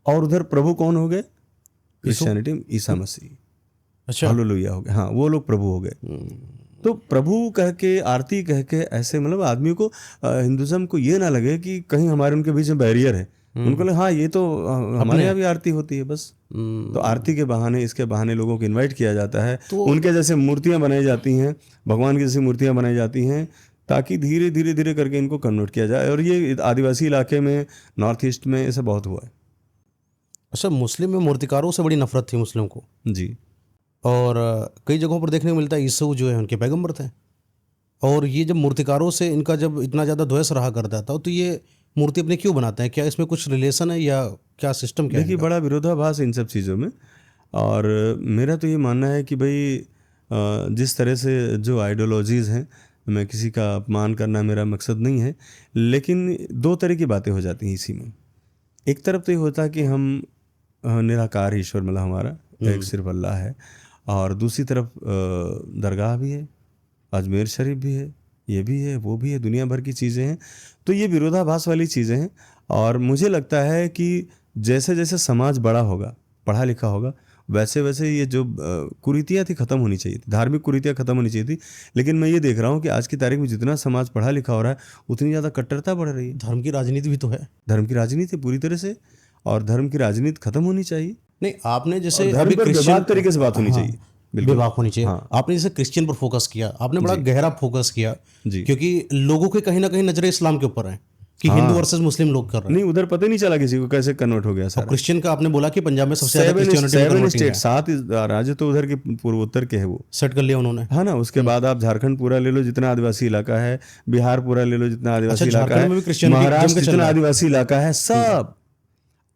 और उधर प्रभु कौन हो गए? क्रिश्चियनिटी में ईसा मसीह। अच्छा। हालेलुया हो गए। हाँ, वो लोग प्रभु हो गए। तो प्रभु कह के, आरती कह के, ऐसे मतलब आदमी को, हिंदुज्म को ये ना लगे कि कहीं हमारे उनके बीच में बैरियर है। उनको लगे हाँ ये तो हमारे यहाँ भी आरती होती है बस। तो आरती के बहाने, इसके बहाने लोगों को इनवाइट किया जाता है। उनके जैसे मूर्तियां बनाई जाती हैं, भगवान की जैसी मूर्तियां बनाई जाती हैं, ताकि धीरे धीरे धीरे करके इनको कन्वर्ट किया जाए। और ये आदिवासी इलाके में, नॉर्थ ईस्ट में ऐसा बहुत हुआ है। अच्छा, मुस्लिम में मूर्तिकारों से बड़ी नफरत थी मुस्लिम को, जी। और कई जगहों पर देखने को मिलता है यीशु जो है उनके पैगंबर थे। और ये जब मूर्तिकारों से इनका जब इतना ज़्यादा द्वेष रहा करता था, तो ये मूर्ति अपने क्यों बनाते हैं? क्या इसमें कुछ रिलेशन है या क्या सिस्टम क्या है? देखिए, बड़ा विरोधाभास है इन सब चीज़ों में। और मेरा तो ये मानना है कि भाई जिस तरह से जो आइडियोलॉजीज़ हैं, मैं किसी का अपमान करना मेरा मकसद नहीं है, लेकिन दो तरह की बातें हो जाती हैं इसी में। एक तरफ तो ये होता है कि हम निराकार ईश्वर, मतलब हमारा एक सिर्फ अल्लाह है, और दूसरी तरफ दरगाह भी है, अजमेर शरीफ भी है, ये भी है, वो भी है, दुनिया भर की चीज़ें हैं। तो ये विरोधाभास वाली चीज़ें हैं। और मुझे लगता है कि जैसे जैसे समाज बड़ा होगा, पढ़ा लिखा होगा, वैसे वैसे ये जो कुरीतियाँ थी ख़त्म होनी चाहिए थी, धार्मिक कुरीतियाँ ख़त्म होनी चाहिए थी। लेकिन मैं ये देख रहा हूँ कि आज की तारीख में जितना समाज पढ़ा लिखा हो रहा है, उतनी ज़्यादा कट्टरता बढ़ रही है। धर्म की राजनीति भी तो है। धर्म की राजनीति पूरी तरह से, और धर्म की राजनीति खत्म होनी चाहिए। नहीं, आपने जैसे धर्म अभी पर क्रिश्चियन बेबाक तरीके से बात होनी चाहिए। विवाह होनी चाहिए। हाँ। आपने जैसे क्रिश्चियन पर फोकस किया, आपने बड़ा गहरा फोकस किया जी। क्योंकि लोगों के कहीं ना कहीं नजरें इस्लाम के ऊपर है कि हिंदू वर्सेस मुस्लिम लोग कर रहे हैं। नहीं, उधर पता ही नहीं चला किसी को कैसे कन्वर्ट हो गया सारा। क्रिश्चियन का आपने बोला कि पंजाब में सबसे ज्यादा क्रिश्चियनिटी में कन्वर्टिंग है। 7 राज्य तो उधर के पूर्वोत्तर के है, वो सेट कर लिया उन्होंने। है ना। उसके बाद आप झारखंड पूरा ले लो, जितना आदिवासी इलाका है, बिहार पूरा ले लो, जितना आदिवासी इलाका झारखंड में भी है, क्रिश्चियनिटी महाराष्ट्र जम के चल जितना रहा है। आदिवासी इलाका है, सब।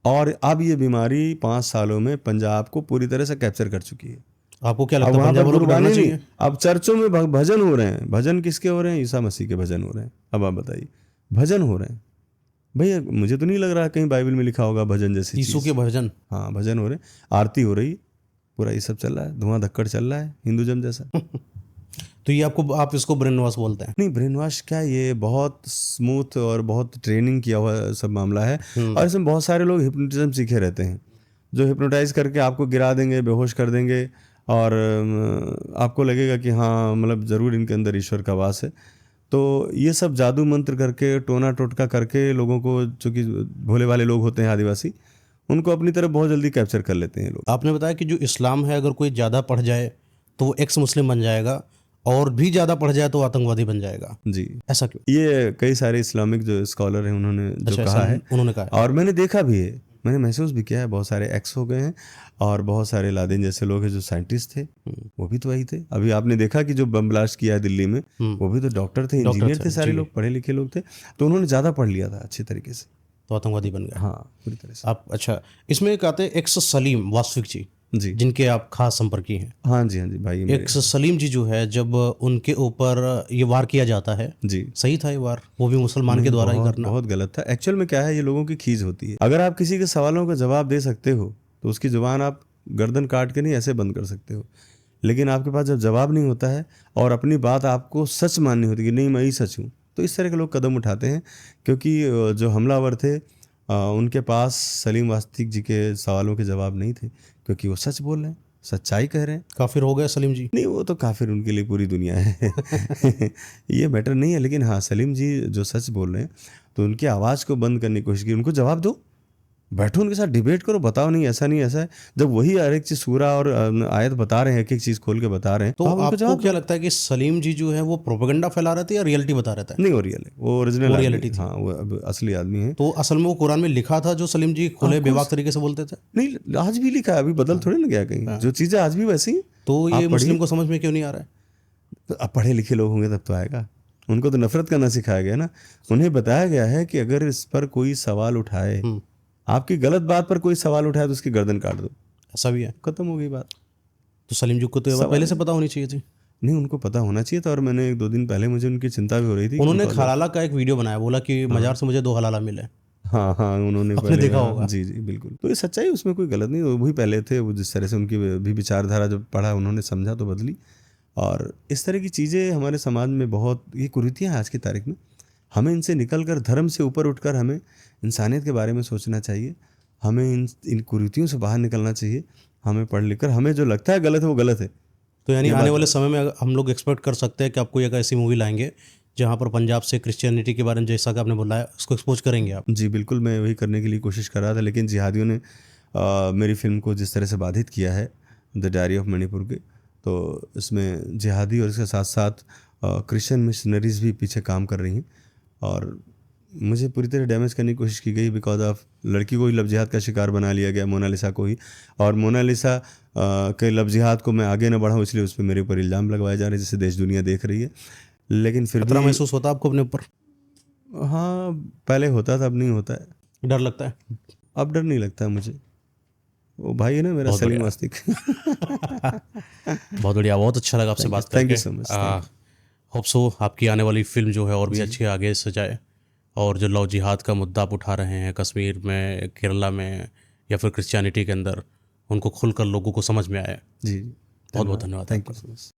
और अब ये बीमारी 5 सालों में पंजाब को पूरी तरह से कैप्चर कर चुकी है। आपको क्या अब लगता है वहाँ पंजाब पर वालों को डरना कुर्बानी नहीं, चाहिए? अब चर्चों में भजन हो रहे हैं। भजन किसके हो रहे हैं? ईसा मसीह के भजन हो रहे हैं। अब आप बताइए, भजन हो रहे हैं। भैया मुझे तो नहीं लग रहा कहीं बाइबल में लिखा होगा भजन जैसी चीज़। यीशु के भजन। हाँ, भजन हो रहे हैं, आरती हो रही, पूरा ये सब चल रहा है, धुआं धक्कड़ चल रहा है हिंदुज़म जैसा। तो ये आप इसको ब्रेन वॉश बोलते हैं? नहीं, ब्रेन वॉश क्या, ये बहुत स्मूथ और बहुत ट्रेनिंग किया हुआ सब मामला है। और इसमें बहुत सारे लोग हिप्नोटिज्म सीखे रहते हैं, जो हिप्नोटाइज करके आपको गिरा देंगे, बेहोश कर देंगे, और आपको लगेगा कि हाँ मतलब ज़रूर इनके अंदर ईश्वर का वास है। तो ये सब जादू मंत्र करके, टोना टोटका करके लोगों को, चूँकि भोले वाले लोग होते हैं आदिवासी, उनको अपनी तरफ बहुत जल्दी कैप्चर कर लेते हैं लोग। आपने बताया कि जो इस्लाम है, अगर कोई ज़्यादा पढ़ जाए तो वो एक्स मुस्लिम बन जाएगा, और भी ज़्यादा पढ़ जाए तो आतंकवादी बन जाएगा। जी। ऐसा क्यों? ये कई सारे इस्लामिक जो स्कॉलर हैं उन्होंने जो कहा है, उन्होंने कहा, और मैंने देखा भी है, मैंने महसूस भी किया है। बहुत सारे एक्स हो गए हैं, और बहुत सारे लादेन जैसे लोग हैं जो साइंटिस्ट थे, वो भी तो वही थे। अभी आपने देखा कि जो बम ब्लास्ट किया है दिल्ली में, वो भी तो डॉक्टर थे, इंजीनियर थे, सारे लोग पढ़े लिखे लोग थे। तो उन्होंने ज़्यादा पढ़ लिया था अच्छी तरीके से, तो आतंकवादी बन गया। हाँ, पूरी तरह से। आप अच्छा, इसमें कहते हैं एक्स सलीम वास्तविक जी, जिनके आप खास संपर्की हैं। हाँ जी, हाँ जी भाई। एक्स सलीम जी जो है, जब उनके ऊपर ये वार किया जाता है, जी, सही था ये वार? वो भी मुसलमान के द्वारा ही करना बहुत गलत था। एक्चुअल में क्या है, ये लोगों की खींच होती है। अगर आप किसी के सवालों का जवाब दे सकते हो तो उसकी जुबान आप गर्दन काट के नहीं ऐसे बंद कर सकते हो। लेकिन आपके पास जब जवाब नहीं होता है और अपनी बात आपको सच माननी होती है कि नहीं मैं ही सच हूँ, तो इस तरह के लोग कदम उठाते हैं। क्योंकि जो हमलावर थे उनके पास सलीम वास्तविक जी के सवालों के जवाब नहीं थे, क्योंकि वो सच बोल रहे हैं, सच्चाई कह रहे हैं। काफिर हो गए सलीम जी? नहीं, वो तो काफिर उनके लिए पूरी दुनिया है। ये मैटर नहीं है। लेकिन हाँ, सलीम जी जो सच बोल रहे हैं, तो उनकी आवाज़ को बंद करने की कोशिश की, उनको जवाब दो। बैठो उनके साथ डिबेट करो, बताओ नहीं ऐसा नहीं ऐसा है। जब वही हर एक चीज़ सूरा और आयत बता रहे हैं, एक एक चीज़ खोल के बता रहे हैं, तो आप उनको आपको जवाब क्या लगता है कि सलीम जी जो है वो प्रोपेगेंडा फैला रहे थे या रियलिटी बता रहे थे? नहीं, वो रियल है, वो ओरिजिनल वो आदमी रियलिटी है। थी। हाँ, वो अब असली आदमी है। तो असल में वो कुरान में लिखा था जो सलीम जी खुले बेबाक तरीके से बोलते थे? नहीं, आज भी लिखा है, अभी बदल थोड़े ना गया कहीं, जो चीज़ें आज भी वैसी हैं। तो ये आप मुस्लिम पढ़िए, को समझ में क्यों नहीं आ रहा है? तो अब पढ़े लिखे लोग होंगे तब तो आएगा। उनको तो नफरत करना सिखाया गया ना। उन्हें बताया गया है कि अगर इस पर कोई सवाल उठाए, आपकी गलत बात पर कोई सवाल उठाए तो उसकी गर्दन काट दो, ऐसा भी है? खत्म हो गई बात। तो सलीम जी को तो ये बात पहले से पता होनी चाहिए थी। नहीं, उनको पता होना चाहिए था, और मैंने 1-2 दिन पहले मुझे उनकी चिंता भी हो रही थी। उन्होंने हलाला का एक वीडियो बनाया, बोला कि मजार से मुझे 2 हलाला मिले। हाँ हाँ, उन्होंने आपने पहले देखा हाँ, होगा। जी जी बिल्कुल। तो ये सच्चाई, उसमें कोई गलत नहीं। वही पहले थे, वो जिस तरह से उनकी भी विचारधारा जब पढ़ा उन्होंने समझा तो बदली। और इस तरह की चीज़ें हमारे समाज में बहुत, ये कुरीतियाँ हैं आज की तारीख में। हमें इनसे निकल कर, धर्म से ऊपर उठकर हमें इंसानियत के बारे में सोचना चाहिए। हमें इन कुरीतियों से बाहर निकलना चाहिए। हमें पढ़ लिख कर, हमें जो लगता है गलत है वो गलत है। तो यानी आने वाले समय में हम लोग एक्सपेक्ट कर सकते हैं कि आपको एक ऐसी मूवी लाएंगे जहाँ पर पंजाब से क्रिश्चियनिटी के बारे में, जैसा कि आपने बोला, उसको एक्सपोज करेंगे आप? जी बिल्कुल, मैं वही करने के लिए कोशिश कर रहा था, लेकिन जिहादियों ने मेरी फ़िल्म को जिस तरह से बाधित किया है, द डायरी ऑफ मणिपुर के, तो इसमें जिहादी और इसके साथ साथ क्रिश्चियन मिशनरीज़ भी पीछे काम कर रही हैं, और मुझे पूरी तरह डैमेज करने की कोशिश की गई बिकॉज ऑफ लड़की को ही लव जिहाद का शिकार बना लिया गया, मोनालिसा को ही। और मोनालिसा के लव जिहाद को मैं आगे न बढ़ाऊँ, इसलिए उस पर मेरे ऊपर इल्ज़ाम लगवाए जा रहे हैं, जिसे देश दुनिया देख रही है। लेकिन फिर खतरा भी महसूस होता है आपको अपने ऊपर? हाँ, पहले होता था, अब नहीं होता है। डर लगता है? अब डर नहीं लगता है मुझे। वो भाई है ना मेरा, बहुत सलीम बढ़िया। आस्तिक। बहुत बढ़िया, बहुत अच्छा लगा आपसे बात थैंक करके। You so much. Hope so आपकी आने वाली फिल्म जो है और भी अच्छी आगे से जाए, और जो लव जिहाद का मुद्दा आप उठा रहे हैं कश्मीर में, केरला में, या फिर क्रिश्चियनिटी के अंदर, उनको खुलकर लोगों को समझ में आए। जी, बहुत बहुत धन्यवाद थैंक यू आपका। So much.